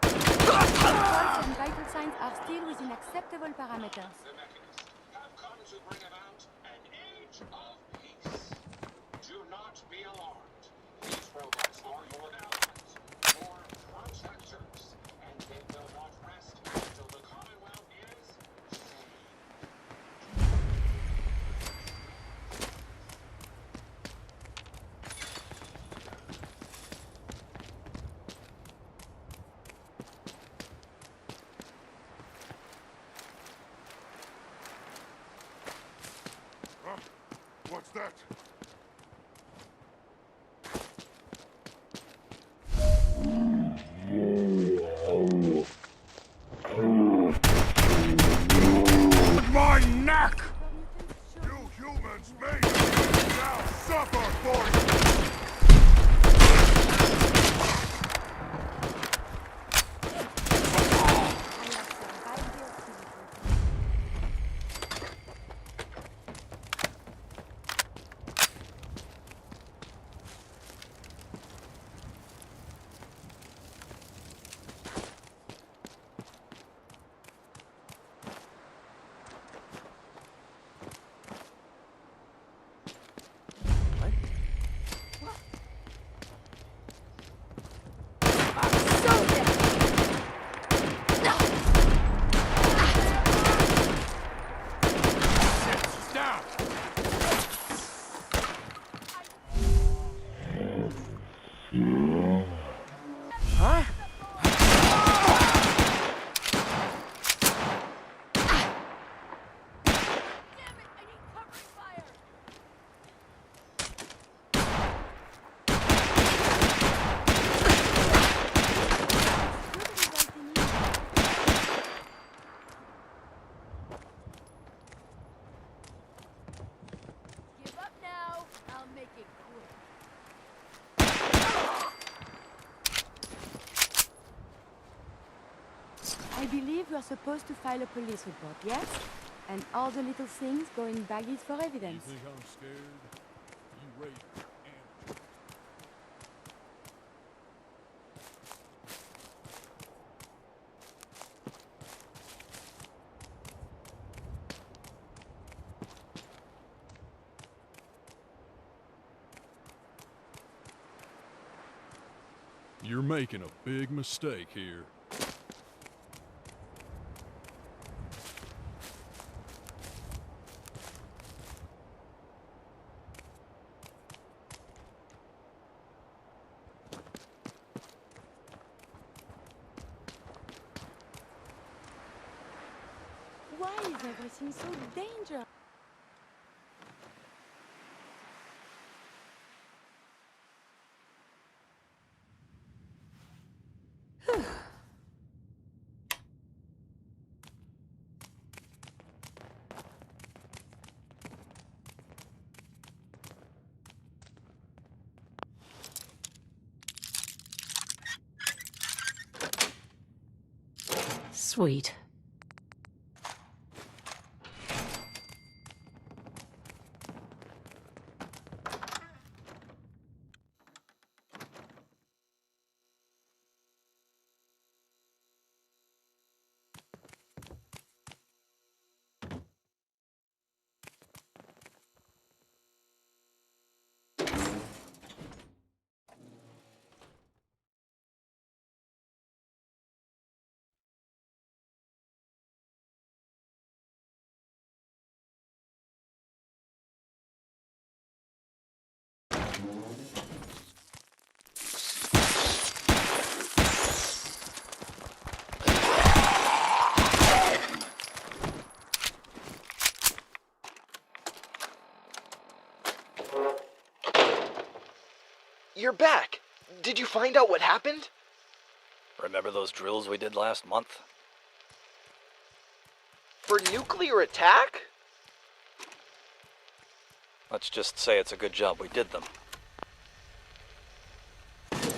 Pulse and vital signs are still within acceptable parameters. Do not be alarmed. These robots are your allies, your protectors, and they will not rest until the Commonwealth is saved. What's that? My neck! You humans made me! Now suffer for it! Give up now. I'll make it quick. I believe we are supposed to file a police report, yes? And all the little things go in baggies for evidence. You think I'm scared? You wait. You're making a big mistake here. Why is everything so dangerous? Sweet. You're back! Did you find out what happened? Remember those drills we did last month? For nuclear attack? Let's just say it's a good job we did them.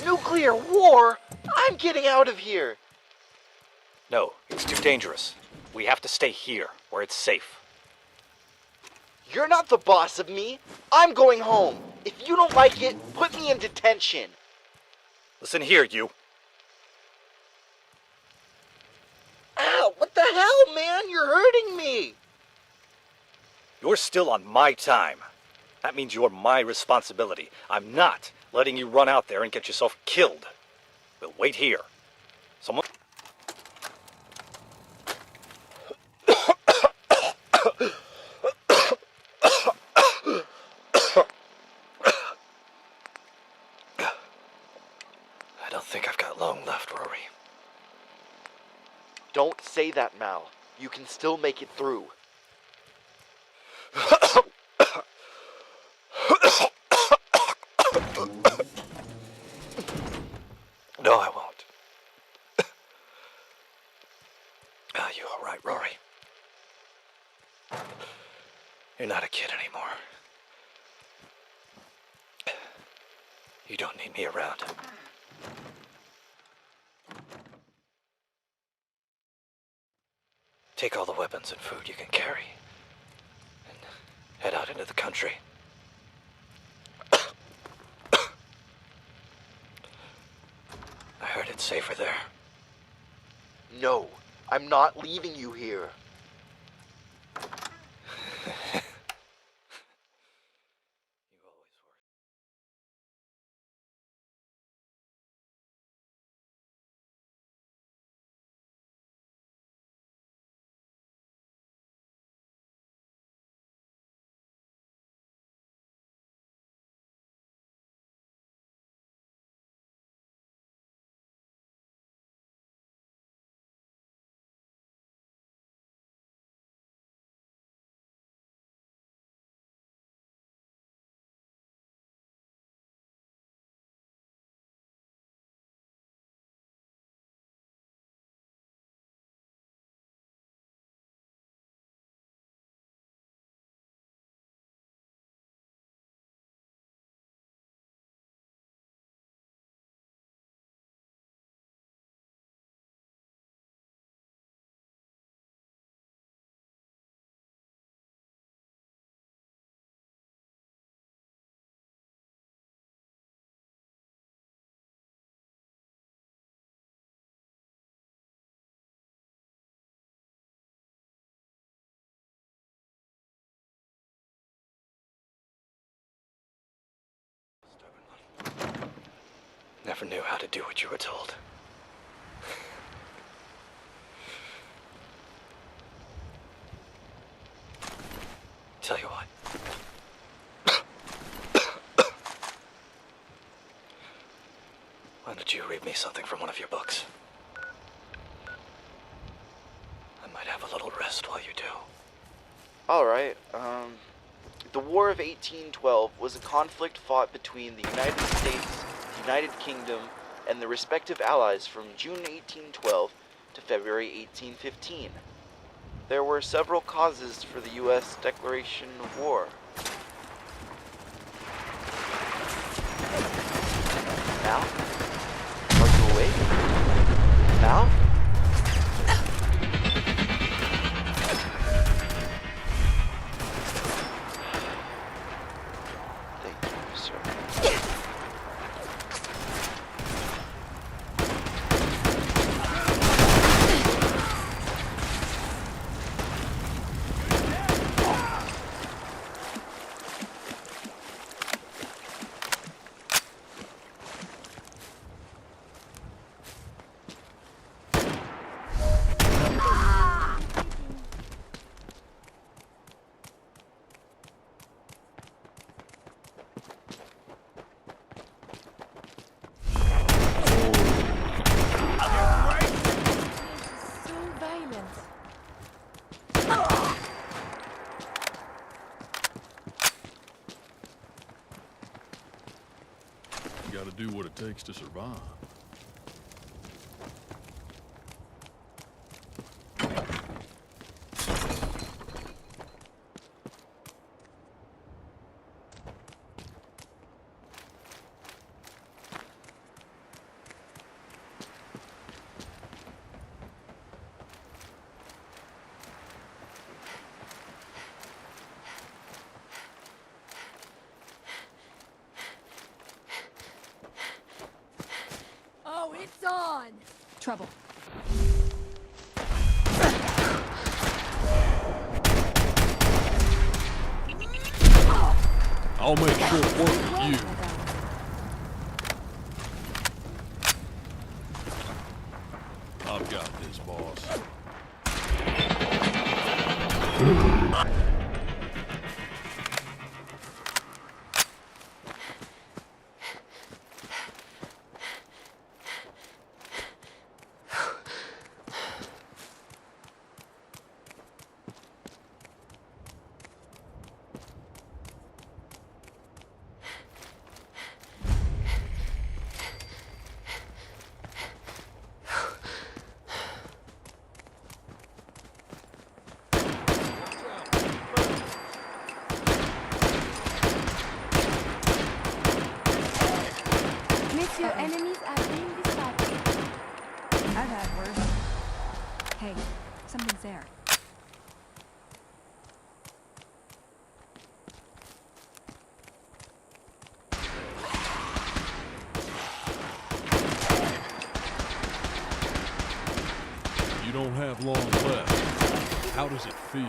Nuclear war? I'm getting out of here! No, it's too dangerous. We have to stay here, where it's safe. You're not the boss of me. I'm going home. If you don't like it, put me in detention. Listen here, you. Ow! What the hell, man? You're hurting me! You're still on my time. That means you're my responsibility. I'm not letting you run out there and get yourself killed. We'll wait here. Someone... I don't think I've got long left, Rory. Don't say that, Mal. You can still make it through. No, I won't. Are you all right, Rory? You're not a kid anymore. You don't need me around. Take all the weapons and food you can carry and head out into the country. I heard it's safer there. No, I'm not leaving you here. Never knew how to do what you were told. Tell you what. Why don't you read me something from one of your books? I might have a little rest while you do. Alright, the War of 1812 was a conflict fought between the United States, the United Kingdom, and the respective allies from June 1812 to February 1815. There were several causes for the U.S. declaration of war. Mal? Are you awake? Mal? Thank you, sir. So violent. You gotta do what it takes to survive. Trouble. I'll make short work of you. I've got this, boss. Your enemies are being dispatched. I've had worse. Hey, something's there. You don't have long left. How does it feel?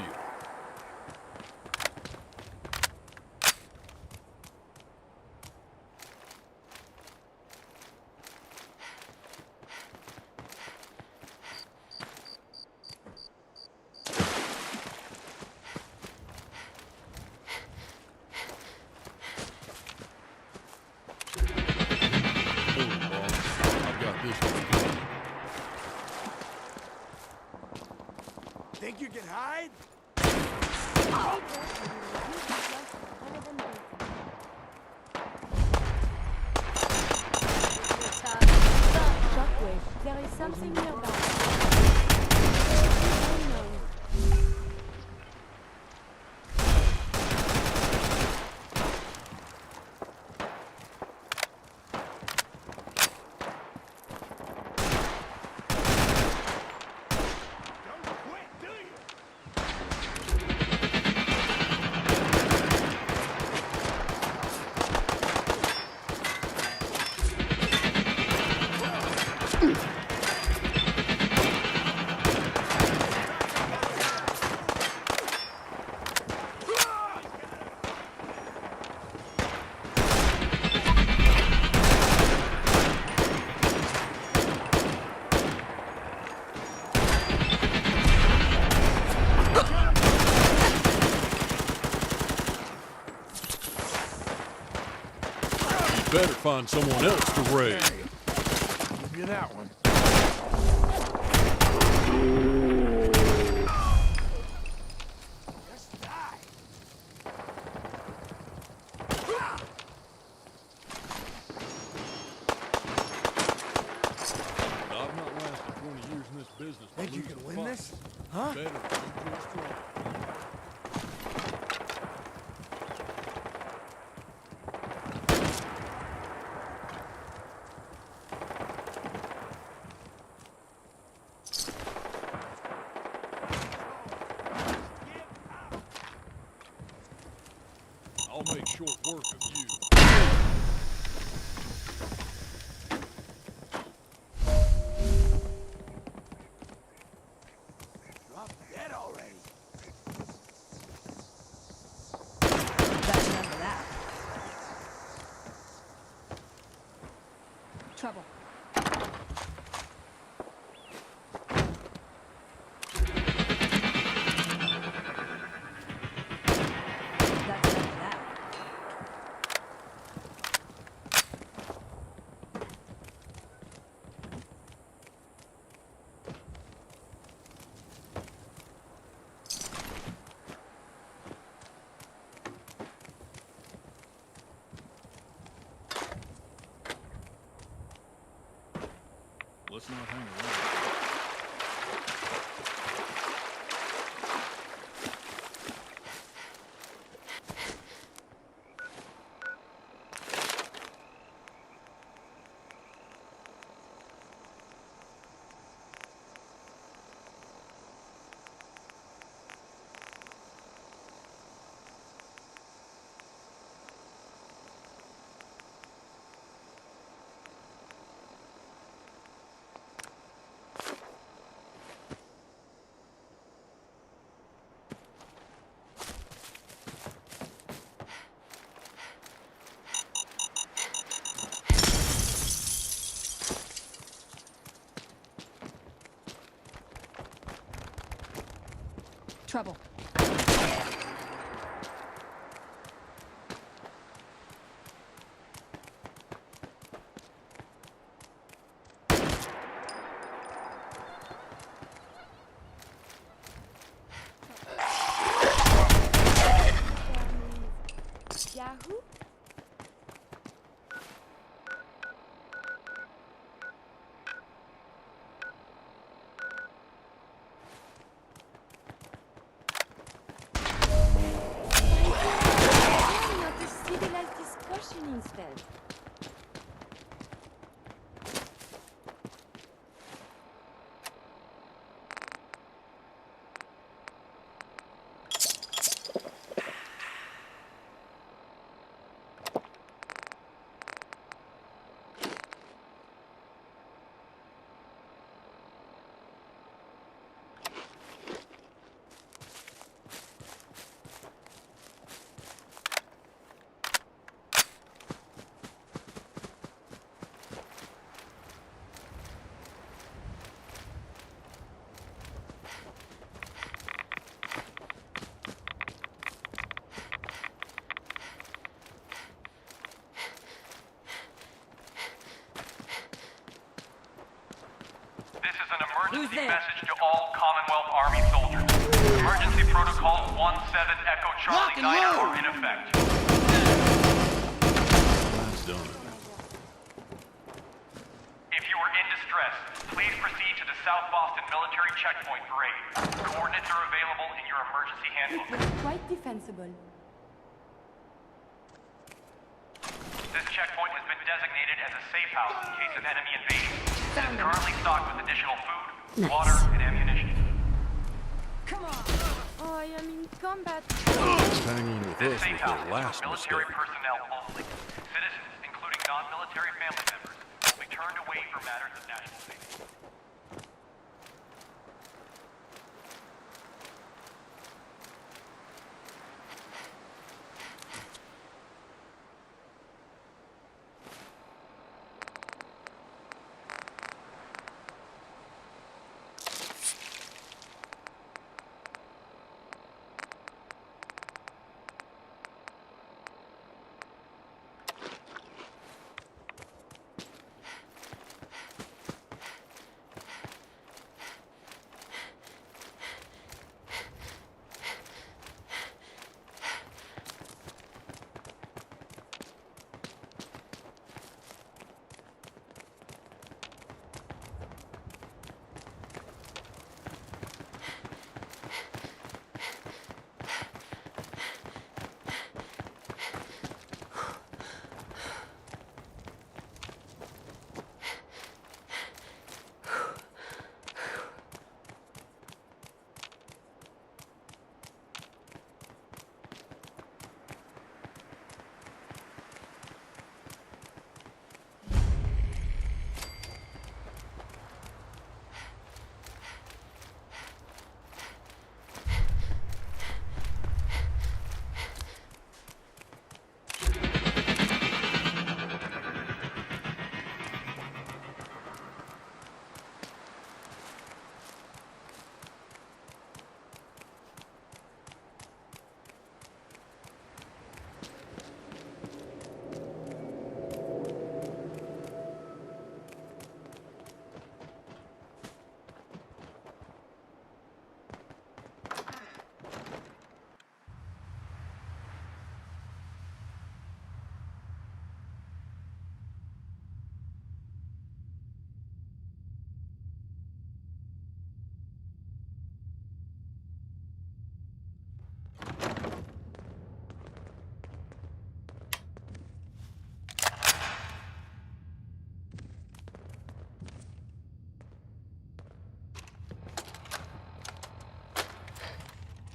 Think you can hide? Shockwave, there is something nearby. Better find someone else to raid. Give you that one. Just die. I've not lasted 20 years in this business. Think you can win this? Huh? Better be just strong. I'll make short work of you. Drop dead already. That's enough of that. Trouble. Let's not hang around. trouble. Yahoo? Not a civilized discussion instead. Emergency message to all Commonwealth Army soldiers. Emergency Protocol 17 Echo Charlie Niner are in effect. That's done. If you are in distress, please proceed to the South Boston Military Checkpoint for aid. Coordinates are available in your emergency handbook. It's quite defensible. This checkpoint has been designated as a safe house in case of enemy invasion. It is currently stocked with additional food, water, and ammunition. Come on! Oh, I am in combat. Hanging with This us safe was house their is last for military mistake. personnel only. Citizens, including non-military family members, will be turned away for matters of national safety.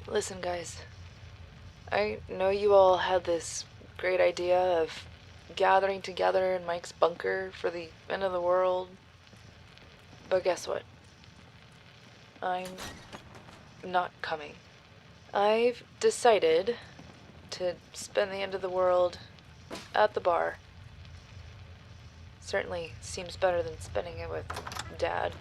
Listen, guys. I know you all had this great idea of gathering together in Mike's bunker for the end of the world. But guess what? I'm not coming. I've decided to spend the end of the world at the bar. Certainly seems better than spending it with Dad.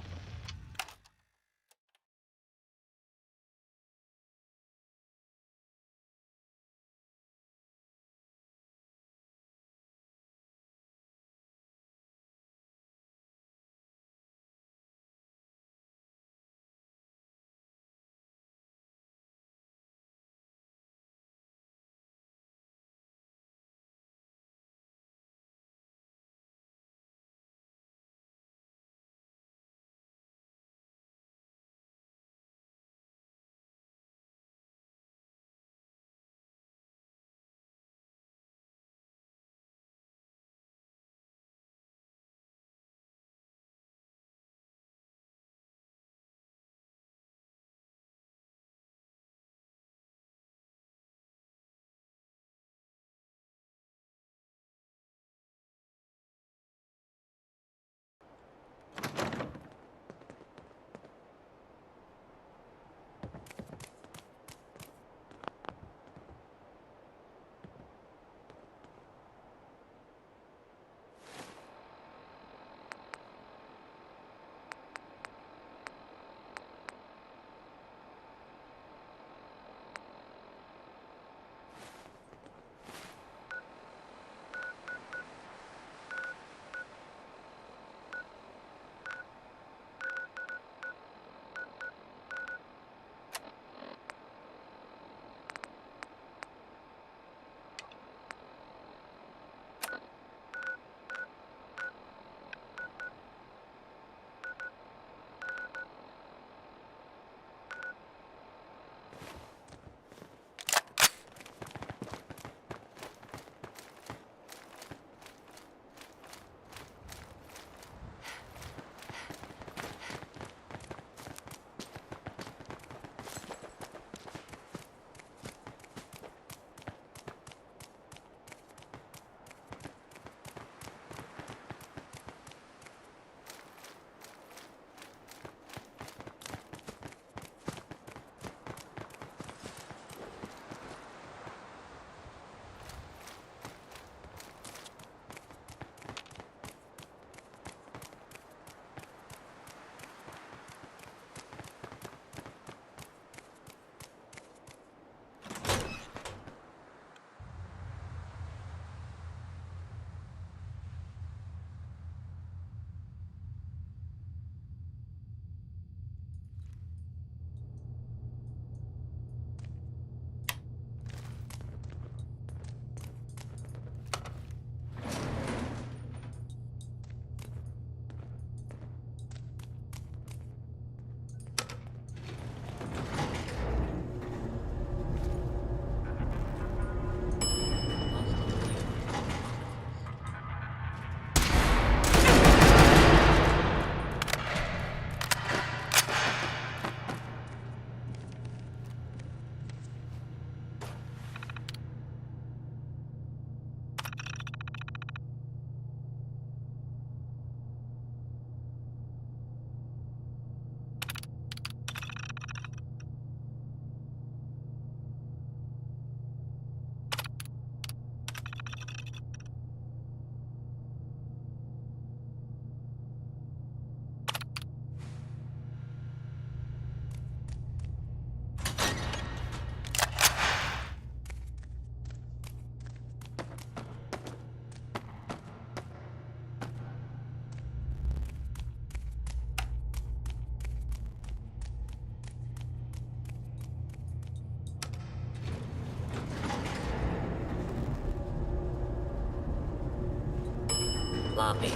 Poppy.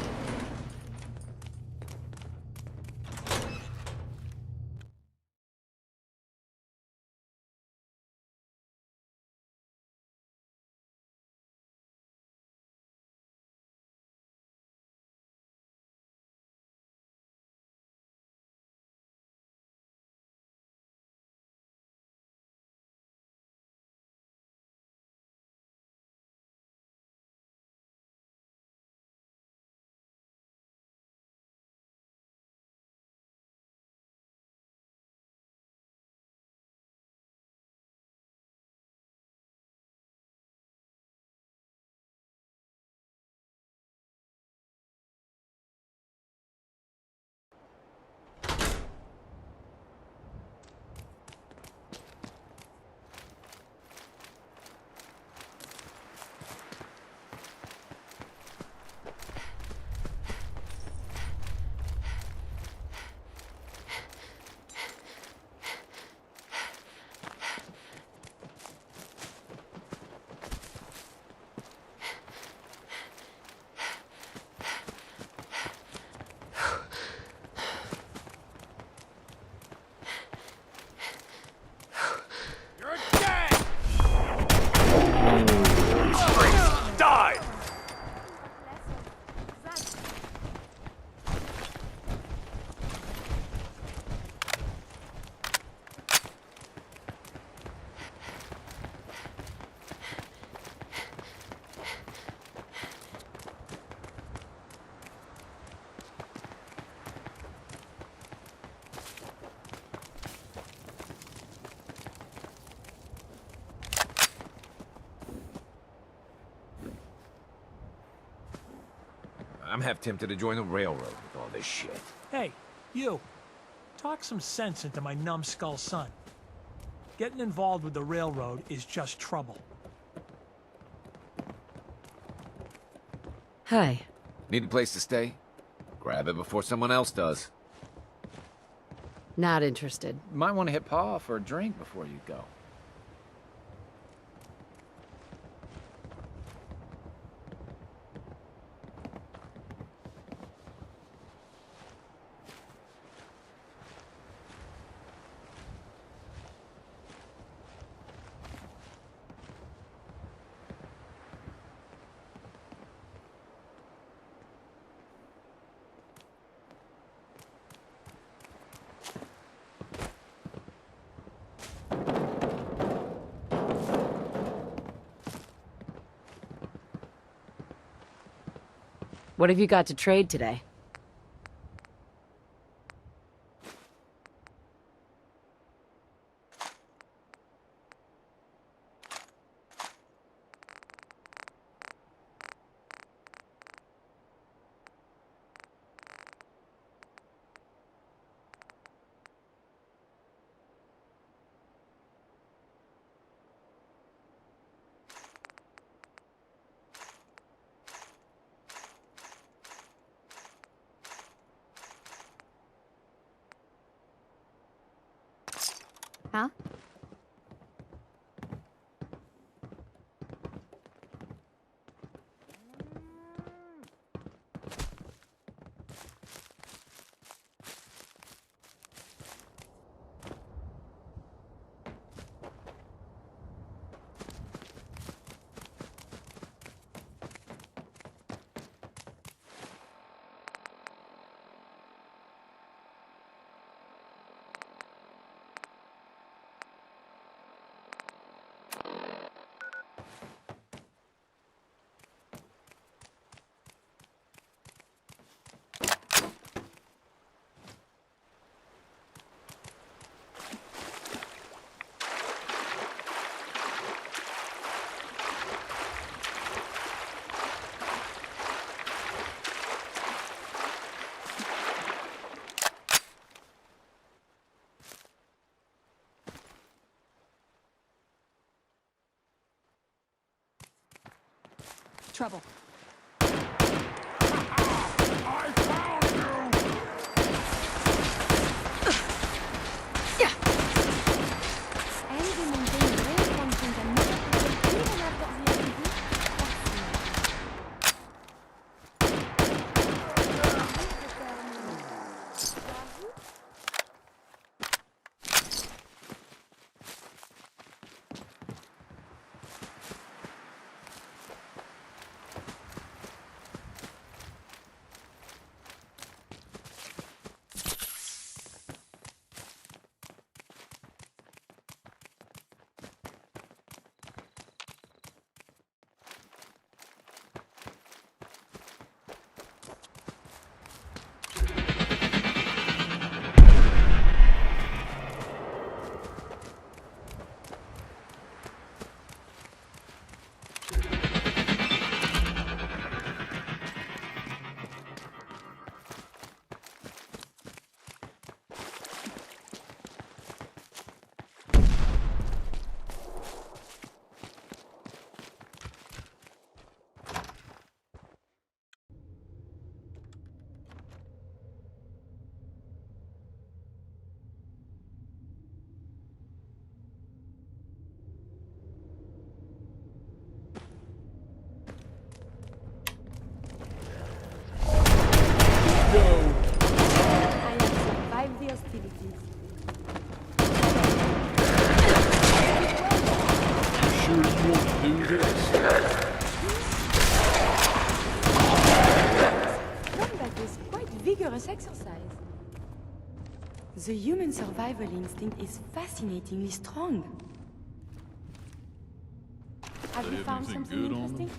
Die! I'm half tempted to join the railroad with all this shit. Hey, you. Talk some sense into my numbskull son. Getting involved with the railroad is just trouble. Hi. Need a place to stay? Grab it before someone else does. Not interested. Might want to hit Pa for a drink before you go. What have you got to trade today? Huh? Trouble. Combat is quite vigorous exercise. The human survival instinct is fascinatingly strong. Have They you have found anything something good on interesting? them?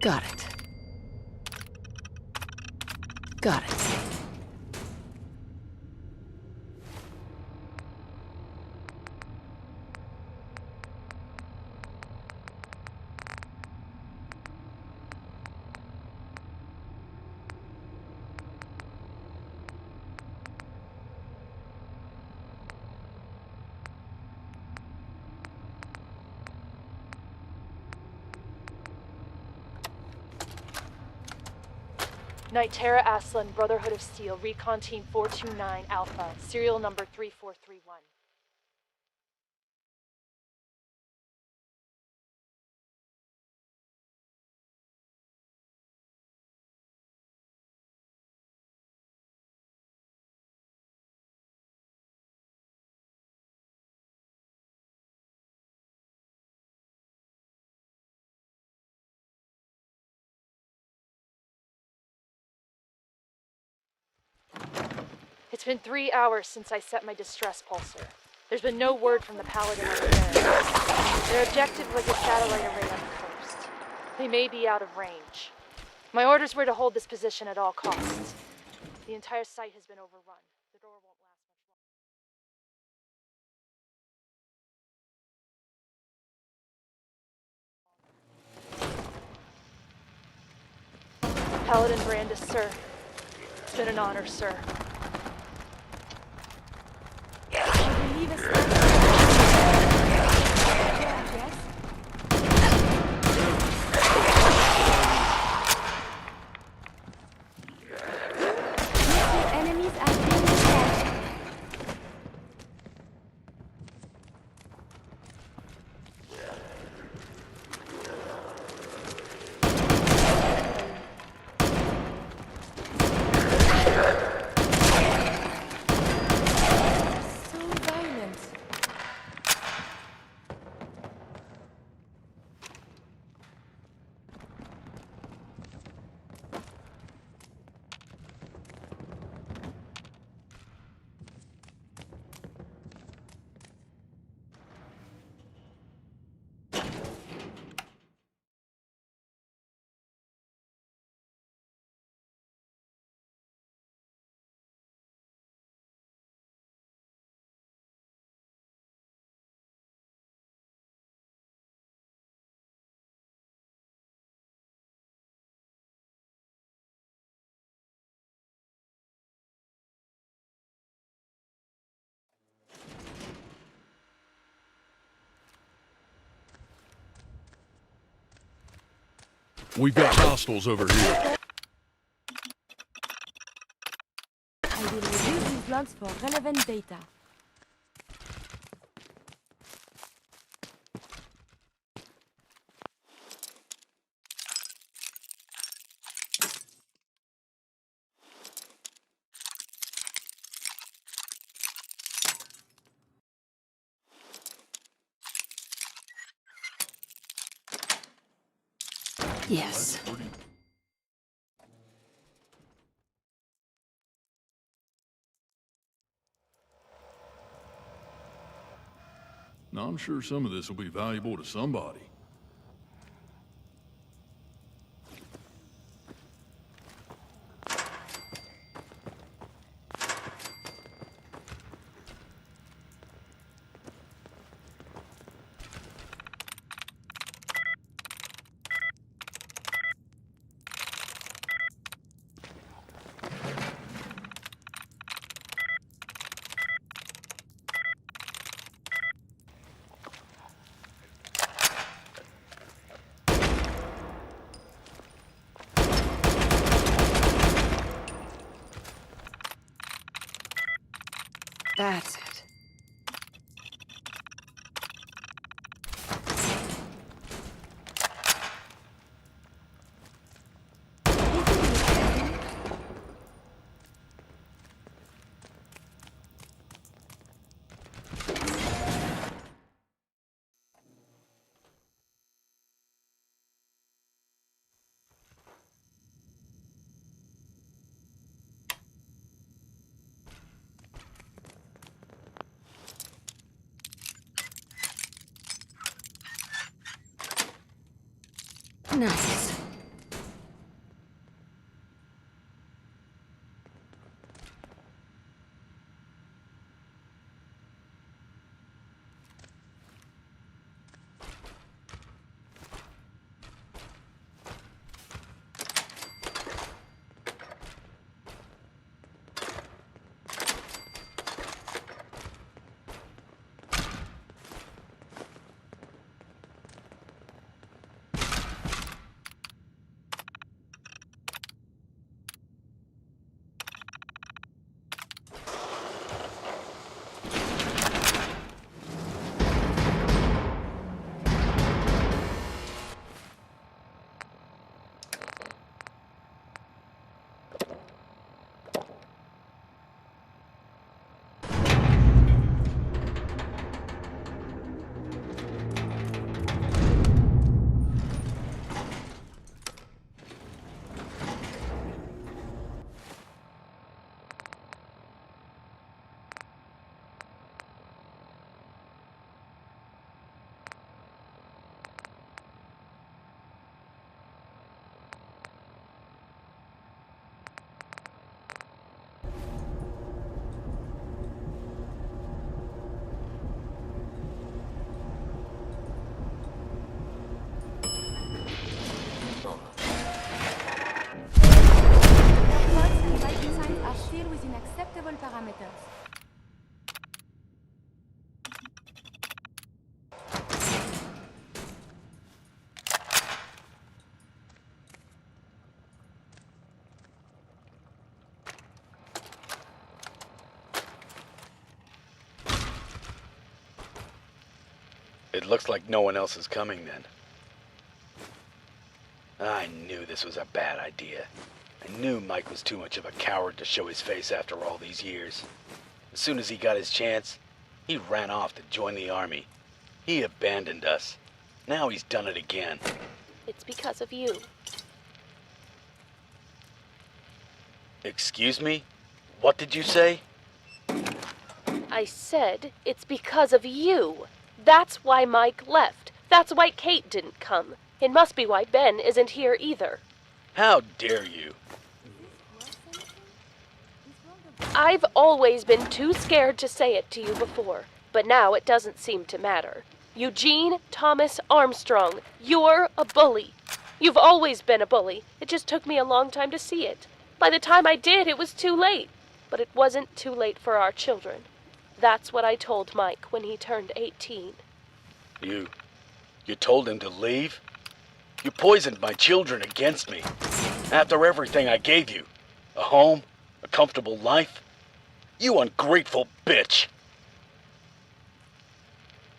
Got it. Got it. Knight Terra Aslan, Brotherhood of Steel, Recon Team 429 Alpha, serial number 3431. It's been 3 hours since I set my distress pulsar. There's been no word from the Paladin or the Baron. Their objective was a satellite array on the coast. They may be out of range. My orders were to hold this position at all costs. The entire site has been overrun. The door won't last much longer. Paladin Brandis, sir. It's been an honor, sir. We've got hostiles over here. I will review these logs for relevant data. Yes. Now, I'm sure some of this will be valuable to somebody. That's it. Nice. Within acceptable parameters. It looks like no one else is coming then. I knew this was a bad idea. I knew Mike was too much of a coward to show his face after all these years. As soon as he got his chance, he ran off to join the army. He abandoned us. Now he's done it again. It's because of you. Excuse me? What did you say? I said it's because of you. That's why Mike left. That's why Kate didn't come. It must be why Ben isn't here either. How dare you? I've always been too scared to say it to you before, but now it doesn't seem to matter. Eugene Thomas Armstrong, you're a bully. You've always been a bully. It just took me a long time to see it. By the time I did, it was too late. But it wasn't too late for our children. That's what I told Mike when he turned 18. You told him to leave? You poisoned my children against me. After everything I gave you. A home, a comfortable life. You ungrateful bitch.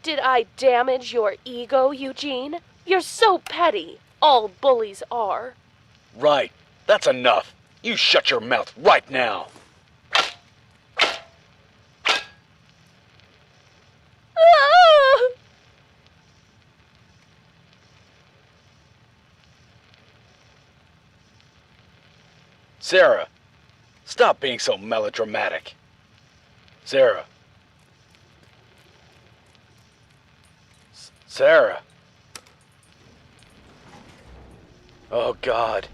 Did I damage your ego, Eugene? You're so petty. All bullies are. Right. That's enough. You shut your mouth right now. Sarah, stop being so melodramatic. Sarah. Sarah. Oh, God.